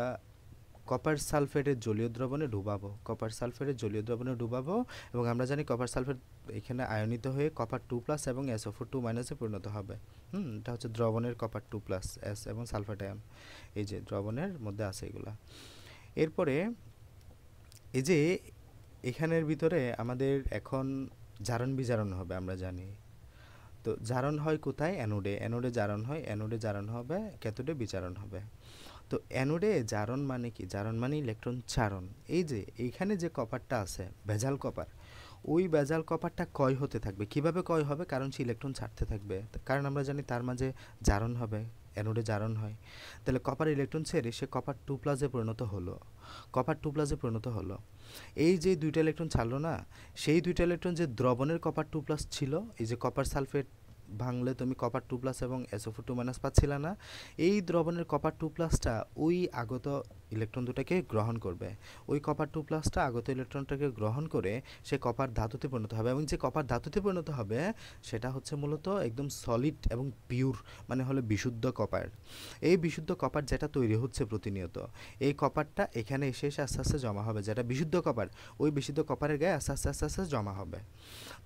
S1: কপার সালফেটের জলীয় দ্রবণে ডুবাবো, কপার সালফেটের জলীয় দ্রবণে ডুবাবো। এবং আমরা জানি কপার সালফেট এখানে আয়নিত হয়ে কপার 2+ এবং SO4 2- পরিণত হবে। এটা হচ্ছে দ্রবণের কপার 2+ S এবং সালফেট আয়ন, এই যে দ্রবণের মধ্যে আছে এগুলা। এরপরে এই যে এখানের ভিতরে আমাদের এখন জারণ বিজারণ হবে, আমরা জানি। তো জারণ হয় কোথায়? অ্যানোডে, অ্যানোডে জারণ হয়, অ্যানোডে জারণ হবে, ক্যাথোডে বিজারণ হবে। তো অ্যানোডে জারণ মানে কি? জারণ মানে ইলেকট্রন চারণ। এই যে এইখানে যে কপারটা আছে ভেজাল কপার, ওই ভেজাল কপারটা ক্ষয় হতে থাকবে। কিভাবে ক্ষয় হবে? কারণ সে ইলেকট্রন ছাড়তে থাকবে, কারণ আমরা জানি তার মাঝে জারণ হবে, অ্যানোডে জারণ হয়। তাহলে কপার ইলেকট্রন ছেড়ে সে কপার 2+ পরিণত হলো, কপার 2+ পরিণত হলো। এই যে দুইটা ইলেকট্রন ছাড়লো না, সেই দুইটা ইলেকট্রন যে দ্রবণের কপার 2+ ছিল, এই যে কপার সালফেট ভাঙলে তুমি কপার 2+ এবং SO4 2- পাচ্ছিল না, এই দ্রবণের কপার 2+টা ওই আগত ইলেকট্রন দুটাকে গ্রহণ করবে। ওই কপার 2+টা আগত ইলেকট্রনটাকে গ্রহণ করে সে কপার ধাতুতে পরিণত হবে, এবং যে কপার ধাতুতে পরিণত হবে সেটা হচ্ছে মূলত একদম সলিড এবং পিওর, মানে হলো বিশুদ্ধ কপার। এই বিশুদ্ধ কপার যেটা তৈরি হচ্ছে প্রতিনিয়ত, এই কপারটা এখানে এসে এসে আস্তে আস্তে জমা হবে, যেটা বিশুদ্ধ কপার, ওই বিশুদ্ধ কপারের গায়ে আস্তে আস্তে আস্তে আস্তে জমা হবে।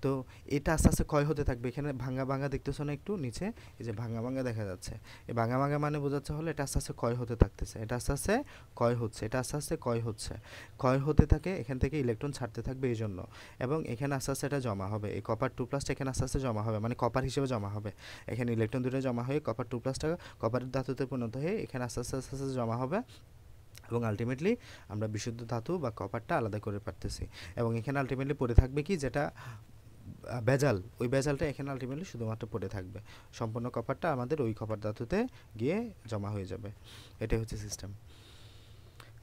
S1: তো এটা আস্তে আস্তে ক্ষয় হতে থাকবে। এখানে ভাঙা ভাঙা দেখতেছো না একটু নিচে, এই যে ভাঙা ভাঙা দেখা যাচ্ছে, এই ভাঙা ভাঙা মানে বোঝাচ্ছে হলো এটা আস্তে আস্তে ক্ষয় হতে থাকতেছে, এটা আস্তে আস্তে ক্ষয় হচ্ছে, এটা আস্তে আস্তে ক্ষয় হচ্ছে, ক্ষয় হতে থাকে, এখান থেকে ইলেকট্রন ছাড়তে থাকবে এই জন্য। এবং এখানে আস্তে আস্তে এটা জমা হবে, এই কপার 2+টা এখানে আস্তে আস্তে জমা হবে, মানে কপার হিসেবে জমা হবে। এখানে ইলেকট্রন দুটো জমা হয়ে কপার 2+টা কপারের ধাতুতে পরিণত হয়ে এখানে আস্তে আস্তে আস্তে আস্তে জমা হবে, এবং আলটিমেটলি আমরা বিশুদ্ধ ধাতু বা কপারটা আলাদা করে পারতেছি। এবং এখানে আলটিমেটলি পড়ে থাকবে কি, যেটা ভেজাল, ওই ভেজালটা এখানে আলটিমেটলি শুধুমাত্র পড়ে থাকবে, সম্পূর্ণ কপারটা আমাদের ওই কপার ধাতুতে গিয়ে জমা হয়ে যাবে। এটাই হচ্ছে সিস্টেম।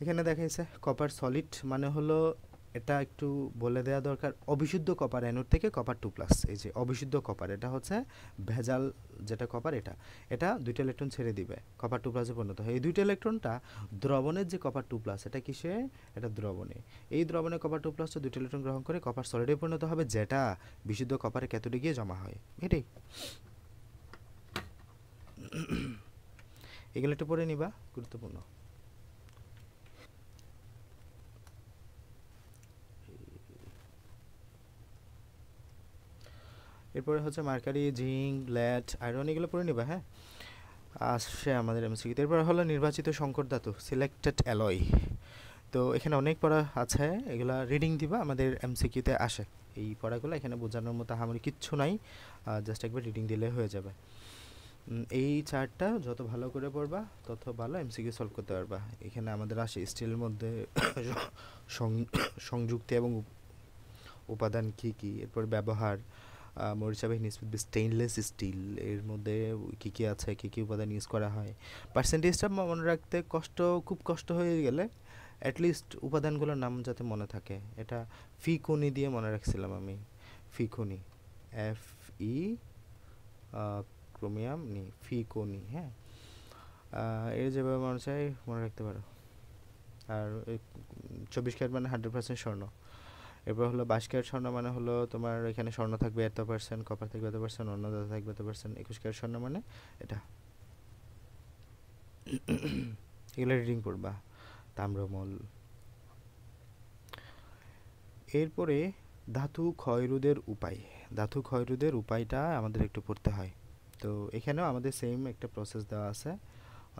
S1: এখানে দেখাইছে কপার সলিড মানে হলো, এটা একটু বলে দেওয়া দরকার, অবিশুদ্ধ কপার অ্যানোড থেকে কপার 2+, এই যে অবিশুদ্ধ কপার, এটা হচ্ছে ভেজাল যেটা কপার, এটা এটা দুইটা ইলেকট্রন ছেড়ে দিবে, কপার 2+-এ পরিণত হয়। এই দুইটা ইলেকট্রনটা দ্রবণের যে কপার 2+, এটা কিসে? এটা দ্রবণে। এই দ্রবণে কপার 2+টা দুইটা ইলেকট্রন গ্রহণ করে কপার সলিডে পরিণত হবে, যেটা বিশুদ্ধ কপারের ক্যাথোডে গিয়ে জমা হয়। এটাই, এগুলো একটু পড়ে নিবা, গুরুত্বপূর্ণ। এরপরে হচ্ছে মার্কারি, জিঙ্ক, লেড, আয়রন, এগুলো পড়ে নিবা। হ্যাঁ, আসছে আমাদের এমসিকিউতে। এরপর হলো নির্বাচিত সংকর ধাতু, সিলেক্টেড অ্যালয়। তো এখানে অনেক পড়া আছে, এগুলা রিডিং দিবা, আমাদের এমসিকিউতে আসে এই পড়াগুলো। এখানে বোঝানোর মতো আমার কিচ্ছু নাই, জাস্ট একবার রিডিং দিলে হয়ে যাবে। এই চার্টটা যত ভালো করে পড়বা তত ভালো এমসিকিউ সলভ করতে পারবা। এখানে আমাদের আসে স্টিলের মধ্যে সংযুক্তি এবং উপাদান কী কী, এরপর ব্যবহার, মরিচাবাহী নিষ্পত্তি, স্টেইনলেস স্টিল এর মধ্যে কী কী আছে, কী কী উপাদান ইউজ করা হয়। পার্সেন্টেজটা মনে রাখতে খুব কষ্ট হয়ে গেলে অ্যাটলিস্ট উপাদানগুলোর নাম যাতে মনে থাকে। এটা ফিকুনি দিয়ে মনে রাখছিলাম আমি, ফিকুনি, FE ক্রোমিয়াম নি, ফিকুনি। হ্যাঁ, এর যেভাবে মনে চাই মনে রাখতে পারো। আর 24 ক্যারেট মানে 100% স্বর্ণ। এরপর হলো 22 ক্যারেট স্বর্ণ মানে হলো তোমার এখানে স্বর্ণ থাকবে এত%, কপার থাকবে এত%, অন্য ধাতু থাকবে এত%। 21 ক্যারেট স্বর্ণ মানে এটা। এগুলো রিডিং পড়বা, তাম্রমল। এরপরে ধাতু ক্ষয়রোধের উপায়, ধাতু ক্ষয়রোধের উপায়টা আমাদের একটু পড়তে হয়। তো এখানেও আমাদের সেম একটা প্রসেস দেওয়া আছে,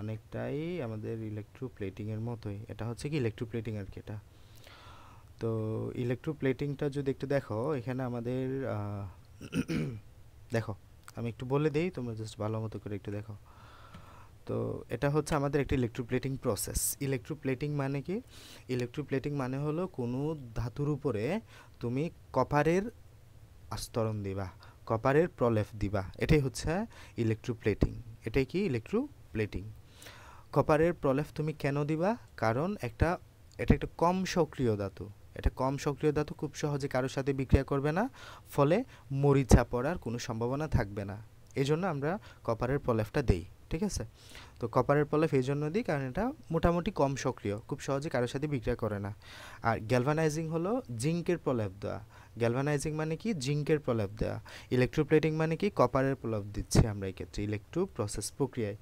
S1: অনেকটাই আমাদের ইলেকট্রোপ্লেটিংয়ের মতোই। এটা হচ্ছে কি ইলেকট্রোপ্লেটিং আর কি এটা। তো ইলেকট্রোপ্লেটিংটা যদি একটু দেখো, এখানে আমাদের দেখো আমি একটু বলে দেই, তোমরা জাস্ট ভালো মতো করে একটু দেখো। তো এটা হচ্ছে আমাদের একটা ইলেকট্রোপ্লেটিং প্রসেস। ইলেকট্রোপ্লেটিং মানে কি? ইলেকট্রোপ্লেটিং মানে হলো কোনো ধাতুর উপরে তুমি কপারের আস্তরণ দিবা, কপারের প্রলেপ দিবা, এটাই হচ্ছে ইলেকট্রোপ্লেটিং। এটাই কি ইলেকট্রোপ্লেটিং। কপারের প্রলেপ তুমি কেন দিবা? কারণ এটা একটা কম সক্রিয় ধাতু, এটা কম সক্রিয় ধাতু, খুব সহজে কারোর সাথে বিক্রিয়া করবে না, ফলে মরিচা পড়ার কোনো সম্ভাবনা থাকবে না। এই জন্য আমরা কপারের প্রলেপটা দেই, ঠিক আছে? তো কপারের প্রলেপ এই জন্য দিই কারণ এটা মোটামুটি কম সক্রিয়, খুব সহজে কারোর সাথে বিক্রিয়া করে না। আর গ্যালভানাইজিং হলো জিঙ্কের প্রলেপ দেওয়া। গ্যালভানাইজিং মানে কি? জিঙ্কের প্রলেপ দেওয়া। ইলেকট্রোপ্লেটিং মানে কি? কপারের প্রলেপ দিচ্ছি আমরা এই ক্ষেত্রে ইলেকট্রোপ্রসেস প্রক্রিয়ায়।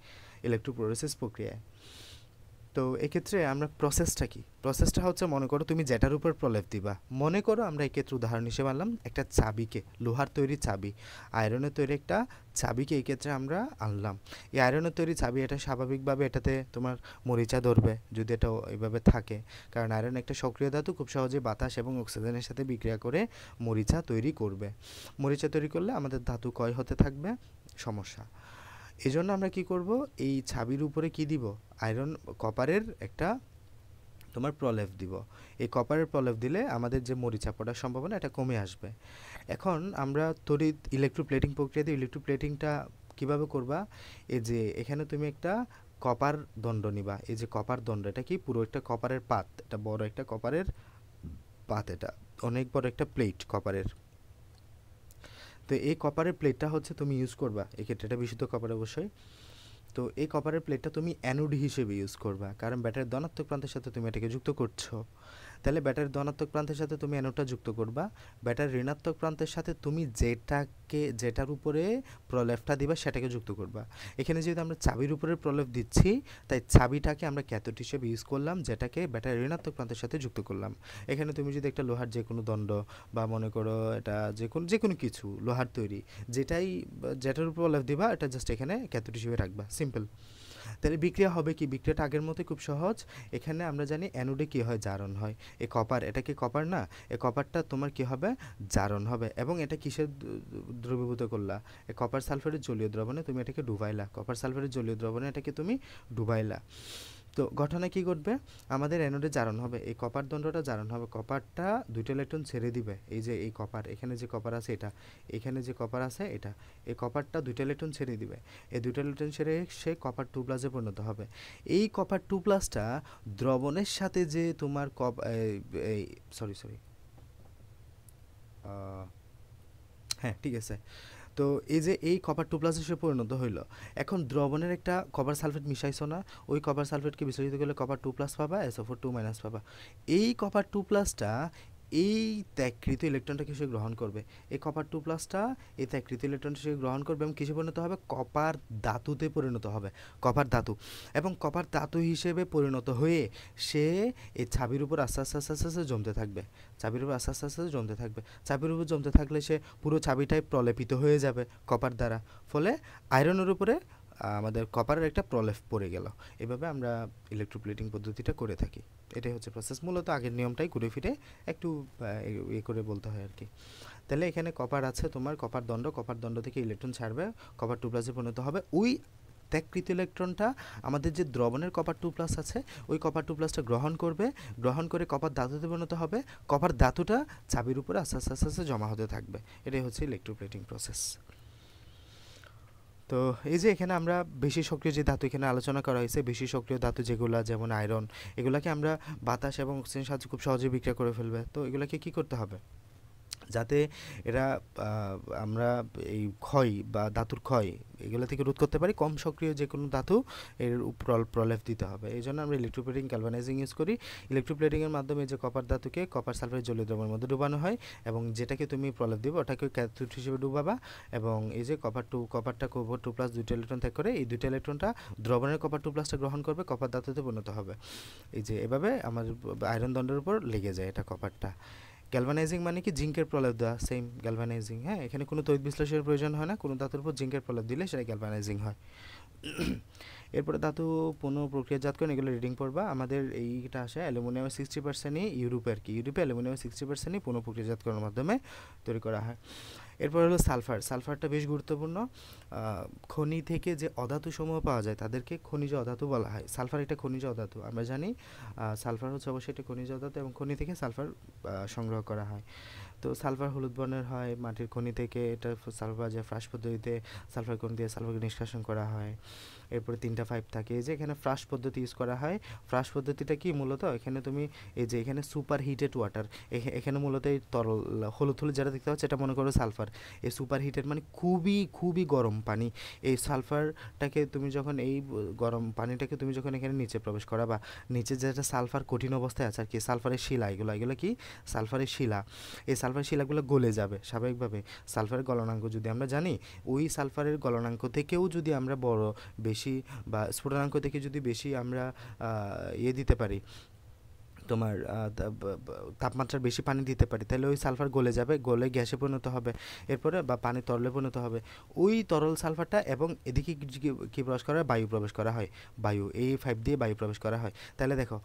S1: তো এক্ষেত্রে আমরা প্রসেসটা কি, প্রসেসটা হচ্ছে মনে করো তুমি যেটার উপর প্রলেপ দিবা, মনে করো আমরা এক্ষেত্রে উদাহরণ হিসেবে আনলাম একটা চাবিকে, লোহার তৈরি চাবি, আয়রনের তৈরি একটা চাবিকে এই ক্ষেত্রে আমরা আনলাম। এই আয়রনের তৈরি চাবি এটা স্বাভাবিকভাবে এটাতে তোমার মরিচা ধরবে যদি এটা এইভাবে থাকে, কারণ আয়রন একটা সক্রিয় ধাতু, খুব সহজে বাতাস এবং অক্সিজেনের সাথে বিক্রিয়া করে মরিচা তৈরি করবে। মরিচা তৈরি করলে আমাদের ধাতু ক্ষয় হতে থাকবে, সমস্যা। এজন্য আমরা কি করব, এই ছাবির উপরে কি দিব, আয়রন কপারের একটা তোমার প্রলেপ দিব। এই কপারের প্রলেপ দিলে আমাদের যে মরিচা পড়ার সম্ভাবনা এটা কমে আসবে। এখন আমরা তড়িৎ ইলেকট্রোপ্লেটিং প্রক্রিয়া দিয়ে ইলেকট্রোপ্লেটিংটা কিভাবে করবা, এই যে এখানে তুমি একটা কপার দণ্ড নিবা, এই যে কপার দণ্ড এটা কি পুরো একটা কপারের পাত, এটা বড় একটা কপারের পাত, এটা অনেক বড় একটা প্লেট কপারের। তো এই কপারের প্লেটটা হচ্ছে তুমি ইউজ করবা, এক্ষেত্রে এটা বিশুদ্ধ কপার অবশ্যই। তো এই কপারের প্লেটটা তুমি অ্যানোড হিসেবে ইউজ করবা, কারণ ব্যাটারির ধনাত্মক প্রান্তের সাথে তুমি এটাকে যুক্ত করছো। তাহলে ব্যাটারির ধনাত্মক প্রান্তের সাথে তুমি অ্যানোডটা যুক্ত করবা, ব্যাটারির ঋণাত্মক প্রান্তের সাথে তুমি যেটার উপরে প্রলেপটা দিবা সেটাকে যুক্ত করবা। এখানে যেহেতু আমরা চাবির উপরে প্রলেপ দিচ্ছি, তাই চাবিটাকে আমরা ক্যাথোড হিসেবে ইউজ করলাম, যেটাকে ব্যাটারির ঋণাত্মক প্রান্তের সাথে যুক্ত করলাম। এখানে তুমি যদি একটা লোহার যে কোনো দণ্ড বা মনে করো এটা যে কোনো কিছু লোহার তৈরি, যেটার উপর প্রলেপ দিবা এটা জাস্ট এখানে ক্যাথোড হিসেবে রাখবা, সিম্পল। তাহলে বিক্রিয়া হবে কি, বিক্রিয়াটা আগের মতোই খুব সহজ। এখানে আমরা জানি অ্যানোডে কী হয়, জারণ হয়। এই কপার, এটা কি কপার না, এই কপারটা তোমার কি হবে, জারণ হবে। এবং এটা কিসের দ্রবীভূত করলা, এই কপার সালফারের জলীয় দ্রবণে তুমি এটাকে ডুবাইলা, কপার সালফারের জলীয় দ্রবণে এটাকে তুমি ডুবাইলা। তো ঘটনা কি ঘটবে, আমাদের অ্যানোডে জারণ হবে, এই কপার দণ্ডটা জারণ হবে, কপারটা দুইটা ইলেকট্রন ছেড়ে দিবে। এই যে এই কপার, এখানে যে কপার আছে এটা, এখানে যে কপার আছে এটা, এই কপারটা দুইটা ইলেকট্রন ছেড়ে দিবে। এই দুইটা ইলেকট্রন ছেড়ে সে কপার 2 প্লাসে পরিণত হবে। এই কপার 2 প্লাসটা দ্রবণের সাথে যে তোমার এই সরি হ্যাঁ ঠিক আছে। তো এই যে এই কপার 2 প্লাস হিসেবে পরিণত হইল, এখন দ্রবণের একটা কপার সালফেট মিশাইছো না, ওই কপার সালফেটকে বিসর্জিত করলে কপার 2 প্লাস পাবা, SO4 2 মাইনাস পাবা। এই কপার 2 প্লাসটা এই ত্যাগকৃত ইলেকট্রনটা কিসে গ্রহণ করবে, এই কপার 2 প্লাসটা এই ত্যাগকৃত ইলেকট্রন হিসেবে গ্রহণ করবে এবং কিসে পরিণত হবে, কপার ধাতুতে পরিণত হবে, কপার ধাতু। এবং কপার ধাতু হিসেবে পরিণত হয়ে সে এই ছাবির উপর আস্তে আস্তে আস্তে আস্তে আস্তে জমতে থাকবে, চাবির উপর আস্তে আস্তে আস্তে জমতে থাকবে। চাবির উপর জমতে থাকলে সে পুরো চাবিটাই প্রলেপিত হয়ে যাবে কপার দ্বারা, ফলে আয়রনের উপরে আমাদের কপারের একটা প্রলেপ পড়ে গেল। এভাবে আমরা ইলেকট্রোপ্লেটিং পদ্ধতিটা করে থাকি। এটাই হচ্ছে প্রসেস, মূলত আগের নিয়মটাই ঘুরে ফিরে একটু করে বলতে হয় আর কি। তাহলে এখানে কপার আছে তোমার, কপার দণ্ড থেকে ইলেকট্রন ছাড়বে, কপার 2 প্লাসে পরিণত হবে। ওই ত্যাগকৃত ইলেকট্রনটা আমাদের যে দ্রবণের কপার 2 প্লাস আছে, ওই কপার 2 প্লাসটা গ্রহণ করবে, গ্রহণ করে কপার ধাতুতে পরিণত হবে, কপার ধাতুটা চাবির উপরে আস্তে আস্তে আস্তে আস্তে জমা হতে থাকবে। এটাই হচ্ছে ইলেকট্রোপ্লেটিং প্রসেস। তো এই যে এখানে আমরা বেশি সক্রিয় যে ধাতু এখানে আলোচনা করা হয়েছে, বেশি সক্রিয় ধাতু যেগুলো যেমন আয়রন, এগুলাকে আমরা বাতাস এবং অক্সিজেনের সাহায্যে খুব সহজে বিক্রিয়া করে ফেলবে। তো এগুলাকে কি করতে হবে, যাতে এরা আমরা এই ক্ষয় বা ধাতুর ক্ষয় এগুলো থেকে রোধ করতে পারি, কম সক্রিয় যে কোনো ধাতু এর প্রলেপ দিতে হবে। এই জন্য আমরা ইলেকট্রোপ্লেটিং গ্যালভানাইজিং ইউজ করি। ইলেকট্রোপ্লেটিংয়ের মাধ্যমে যে কপার ধাতুকে কপার সালফারেট জলীয় দ্রবণের মধ্যে ডুবানো হয় এবং যেটাকে তুমি প্রলেপ দিবে ওটাকে ক্যাথোড হিসেবে ডুবাবা। এবং এই যে কপারটা কপার 2 প্লাস দুইটা ইলেকট্রন ত্যাগ করে, এই দুইটা ইলেকট্রনটা দ্রবণের কপার 2 প্লাসটা গ্রহণ করবে, কপার ধাতুতে পরিণত হবে। এই যে এভাবে আমাদের আয়রন দণ্ডের উপর লেগে যায় এটা কপারটা। গ্যালভানাইজিং মানে কি, জিঙ্কের প্রলেপ দেওয়া, সেম গ্যালভানাইজিং। হ্যাঁ, এখানে কোনো তড়িৎ বিশ্লেষণের প্রয়োজন হয় না, কোনো ধাতুর উপর জিঙ্কের প্রলেপ দিলে সেটা গ্যালভানাইজিং হয়। এরপরে ধাতু পুনঃ প্রক্রিয়াজাতকরণ, এগুলো রিডিং পড়বা। আমাদের এইটা আসে অ্যালুমিনিয়ামের 60%ই ইউরোপে আর কি, ইউরোপে অ্যালুমিনিয়ামের 60%ই পুনঃ প্রক্রিয়াজাতকরণের মাধ্যমে তৈরি করা হয়। এরপর হলো সালফারটা বেশ গুরুত্বপূর্ণ। খনি থেকে যে অধাতু সমূহ পাওয়া যায় তাদেরকে খনিজ অধাতু বলা হয়। সালফার একটা খনিজ অধাতু, আমরা জানি সালফার হচ্ছে অবশ্যই একটা খনিজ অধাতু এবং খনি থেকে সালফার সংগ্রহ করা হয়। তো সালফার হলুদ বর্ণের হয়, মাটির খনি থেকে এটা সালফার যে ফ্রাশ পদ্ধতিতে সালফার খনি দিয়ে সালফারকে নিষ্কাশন করা হয়। এরপরে 3টা 5 থাকে, এই যে এখানে ফ্রাশ পদ্ধতি ইউজ করা হয়। ফ্রাশ পদ্ধতিটা কি, মূলত এখানে তুমি এই যে এখানে সুপার হিটেড ওয়াটার, এখানে মূলত এই তরল হলুদ যেটা দেখতে পাচ্ছ এটা মনে করো সালফার। এই সুপার হিটেড মানে খুবই খুবই গরম পানি। এই সালফারটাকে তুমি যখন এই গরম পানিটাকে তুমি যখন এখানে নিচে প্রবেশ করাবা, নিচে যেটা সালফার কঠিন অবস্থায় আছে আর কি, সালফারের শিলা, এগুলো কি সালফারের শিলা, এই সালফার সালফার শিলাগুলো গলে যাবে স্বাভাবিকভাবে। সালফারের গলনাঙ্ক যদি আমরা জানি, ওই সালফারের গলনাঙ্ক থেকেও যদি আমরা বড় বেশি বা স্ফুটনাঙ্ক থেকে যদি বেশি আমরা দিতে পারি, তোমার তাপমাত্রার বেশি পানি দিতে পারি, তাহলে ওই সালফার গলে যাবে, গলে গ্যাসে পরিণত হবে, এরপরে বা পানি তরলে পরিণত হবে। ওই তরল সালফারটা এবং এদিকে কি প্রবেশ করা হয়? বায়ু প্রবেশ করা হয়, বায়ু A5 দিয়ে বায়ু প্রবেশ করা হয়। তাহলে দেখো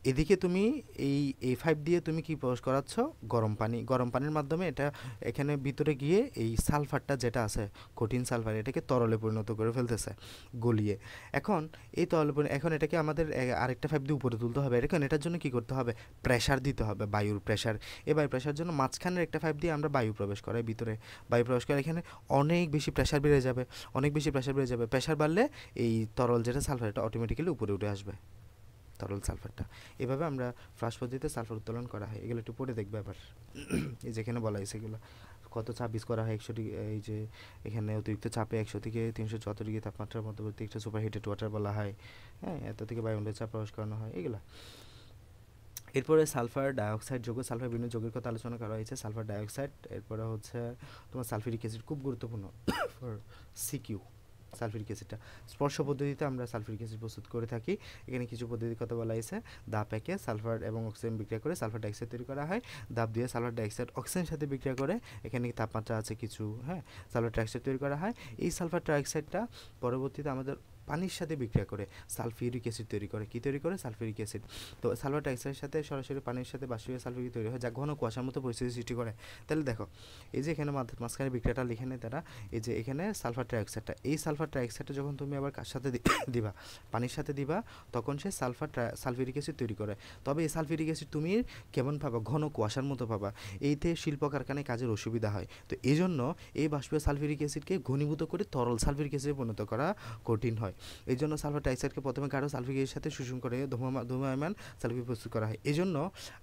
S1: এদিকে তুমি এই A5 দিয়ে তুমি কি প্রবেশ করাচ্ছ? গরম পানি। গরম পানির মাধ্যমে এটা এখানে ভিতরে গিয়ে এই সালফারটা যেটা আছে কঠিন সালফার, এটাকে তরলে পরিণত করে ফেলতেছে গলিয়ে। এখন এই এখন এটাকে আমাদের আরেকটা 5 দিয়ে উপরে তুলতে হবে। এখন এটার জন্য কি করতে হবে? প্রেশার দিতে হবে, বায়ুর প্রেশার। এই বায়ু প্রেশার জন্য মাঝখানের একটা 5 দিয়ে আমরা বায়ু প্রবেশ করাই ভিতরে। বায়ু প্রবেশ করে এখানে অনেক বেশি প্রেশার বেড়ে যাবে, অনেক বেশি প্রেশার বেড়ে যাবে। প্রেশার বাড়লে এই তরল যেটা সালফার, এটা অটোমেটিক্যালি উপরে উঠে আসবে, তরল সালফারটা। এভাবে আমরা ফ্লাশ পদ্ধতিতে সালফার উত্তোলন করা হয়। এগুলো একটু পড়ে দেখবে আবার। এই যেখানে বলা হয়েছে এগুলো কত চাপ ইউজ করা হয় 100 ডিগ্রি, এই যে এখানে অতিরিক্ত চাপে 100 থেকে 374 ডিগ্রি তাপমাত্রার মধ্যবর্তী একটা সুপার হিটেড ওয়াটার বলা হয়। হ্যাঁ, এত থেকে বায়ুমণ্ডলের চাপ প্রবেশ করানো হয় এগুলো। এরপরে সালফার ডাইঅক্সাইড যৌগ, সালফার বিভিন্ন যৌগের কথা আলোচনা করা হয়েছে। সালফার ডাইঅক্সাইড, এরপরে হচ্ছে তোমার সালফিউরিক অ্যাসিড, খুব গুরুত্বপূর্ণ ফর সিকিউ। সালফিউরিক অ্যাসিডটা স্পর্শ পদ্ধতিতে আমরা সালফিউরিক অ্যাসিড প্রস্তুত করে থাকি। এখানে কিছু পদ্ধতির কথা বলা হয়েছে। দাব একে সালফার এবং অক্সিজেন বিক্রিয়া করে সালফার ডাইঅক্সাইড তৈরি করা হয়। দাব দিয়ে সালফার ডাইঅক্সাইড অক্সিজেনের সাথে বিক্রিয়া করে, এখানে তাপমাত্রা আছে কিছু, হ্যাঁ, সালফার ডাইঅক্সাইড তৈরি করা হয়। এই সালফার ডাইঅক্সাইডটা পরবর্তীতে আমাদের পানির সাথে বিক্রিয়া করে সালফিউরিক অ্যাসিড তৈরি করে। কী তৈরি করে? Sulphuric acid. তো সালফার ডাইঅক্সাইডের সাথে সরাসরি পানির সাথে বাষ্পীয় সালফিউরিক তৈরি হয়, যা ঘন কুয়াশার মতো পরিস্থিতি সৃষ্টি করে। তাহলে দেখো এই যে এখানে মাঝখানে বিক্রিয়াটা লিখে নেয় তারা, এই যে এখানে সালফার ডাইঅক্সাইডটা, এই সালফার ডাইঅক্সাইডটা যখন তুমি আবার কার সাথে দিবা? পানির সাথে দিবা, তখন সে সালফিউরিক অ্যাসিড তৈরি করে। তবে এই সালফিউরিক অ্যাসিড তুমি কেমন পাবা? ঘন কুয়াশার মতো পাবা। এইতে শিল্প কারখানায় কাজের অসুবিধা হয়। তো এই জন্য এই বাষ্পীয় সালফিউরিক অ্যাসিডকে ঘনীভূত করে তরল সালফিউরিক অ্যাসিডে পরিণত করা কঠিন হয়। এই জন্য সালফার ডাইঅক্সাইডকে প্রথমে গাঢ় সালফিউরিক অ্যাসিডের সাথে শোষণ করে ধূমপায়মান সালফিউরিক প্রস্তুত করা হয়। এই জন্য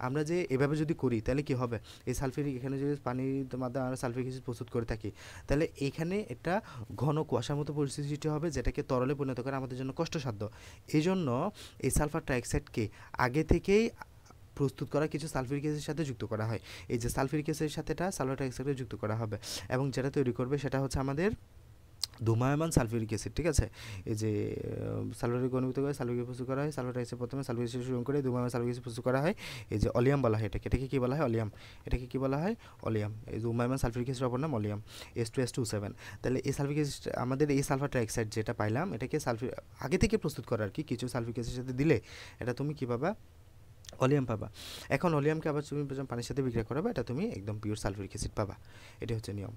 S1: আমরা যে এভাবে যদি করি তাহলে কি হবে? এই সালফিউরিক, এখানে যদি পানির মাধ্যমে আমরা সালফিউরিক অ্যাসিড প্রস্তুত করে থাকি, তাহলে এখানে একটা ঘন কুয়াশার মতো পরিস্থিতি সৃষ্টি হবে, যেটাকে তরলে পরিণত করা আমাদের জন্য কষ্টসাধ্য। এই জন্য এই সালফার ডাইঅক্সাইডকে আগে থেকেই প্রস্তুত করা কিছু সালফিউরিক অ্যাসিডের সাথে যুক্ত করা হয়। এই যে সালফিউরিক অ্যাসিডের সাথে সালফার ডাইঅক্সাইডে যুক্ত করা হবে, এবং যেটা তৈরি করবে সেটা হচ্ছে আমাদের ধূমায়মান সালফিউরিক অ্যাসিড। ঠিক আছে, এই যে সালফারিক ঘনীভূত করে সালফিউরিক প্রস্তুত করা হয়। সালফার ডাইঅক্সাইড প্রথমে সালফিউরিক অ্যাসিড শোষণ করে ধূমায়মান সালফিউরিক অ্যাসিড প্রস্তুত করা হয়। এই যে অলিয়াম বলা হয় এটাকে। এটাকে কী বলা হয়? অলিয়াম। এটাকে কী বলা হয়? অলিয়াম। এই ধূমায়মান সালফিউরিক অ্যাসিডের অপর নাম অলিয়াম, S2S27। তাহলে এই সালফিউরিক অ্যাসিড, আমাদের এই সালফার ডাইঅক্সাইড যেটা পাইলাম, এটাকে আগে থেকে প্রস্তুত করা আর কি, কিছু সালফিউরিক অ্যাসিডের সাথে দিলে এটা তুমি কী পাবা? অলিয়াম পাবা। এখন অলিয়ামকে আবার তুমি পানির সাথে বিক্রিয়া করাবে, এটা তুমি একদম পিওর সালফিউরিক অ্যাসিড পাবা। এটা হচ্ছে নিয়ম।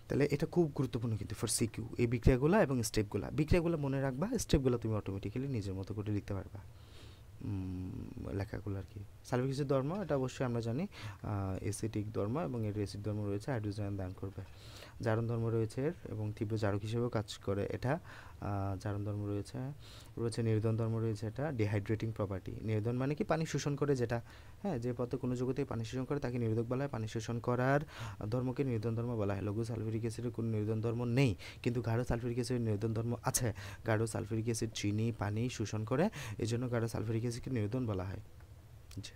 S1: তাহলে এটা খুব গুরুত্বপূর্ণ কিন্তু ফর সিকিউ, এই বিক্রিয়াগুলো এবং স্টেপগুলো। বিক্রিয়াগুলো মনে রাখবা, স্টেপগুলো তুমি অটোমেটিক্যালি নিজের মতো করে লিখতে পারবা লেখাগুলো আর কি। সালফিউরিক অ্যাসিড ধর্ম, এটা অবশ্যই আমরা জানি অ্যাসিডিক ধর্ম, এবং এর অ্যাসিড ধর্ম রয়েছে, হাইড্রোজেন দান করবে। জারণ ধর্ম রয়েছে এর, এবং তীব্র জারক হিসেবেও কাজ করে এটা। জারণ ধর্ম রয়েছে, নির্দন ধর্ম রয়েছে, এটা ডিহাইড্রেটিং প্রপার্টি। নির্দন মানে কি? পানি শোষণ করে যেটা, হ্যাঁ, যে পথে কোনো জগতে পানি শোষণ করে তাকে নির্দক বলা হয়। পানি শোষণ করার ধর্মকে নির্দন ধর্ম বলা হয়। লঘু সালফিউরিক অ্যাসিডের কোনো নির্দন ধর্ম নেই, কিন্তু গাঢ় সালফিউরিক অ্যাসিডের নির্দন ধর্ম আছে। গাঢ় সালফিউরিক অ্যাসিড চিনি পানি শোষণ করে, এই জন্য গাঢ় সালফিউরিক অ্যাসিডকে নির্দন বলা হয়। জি।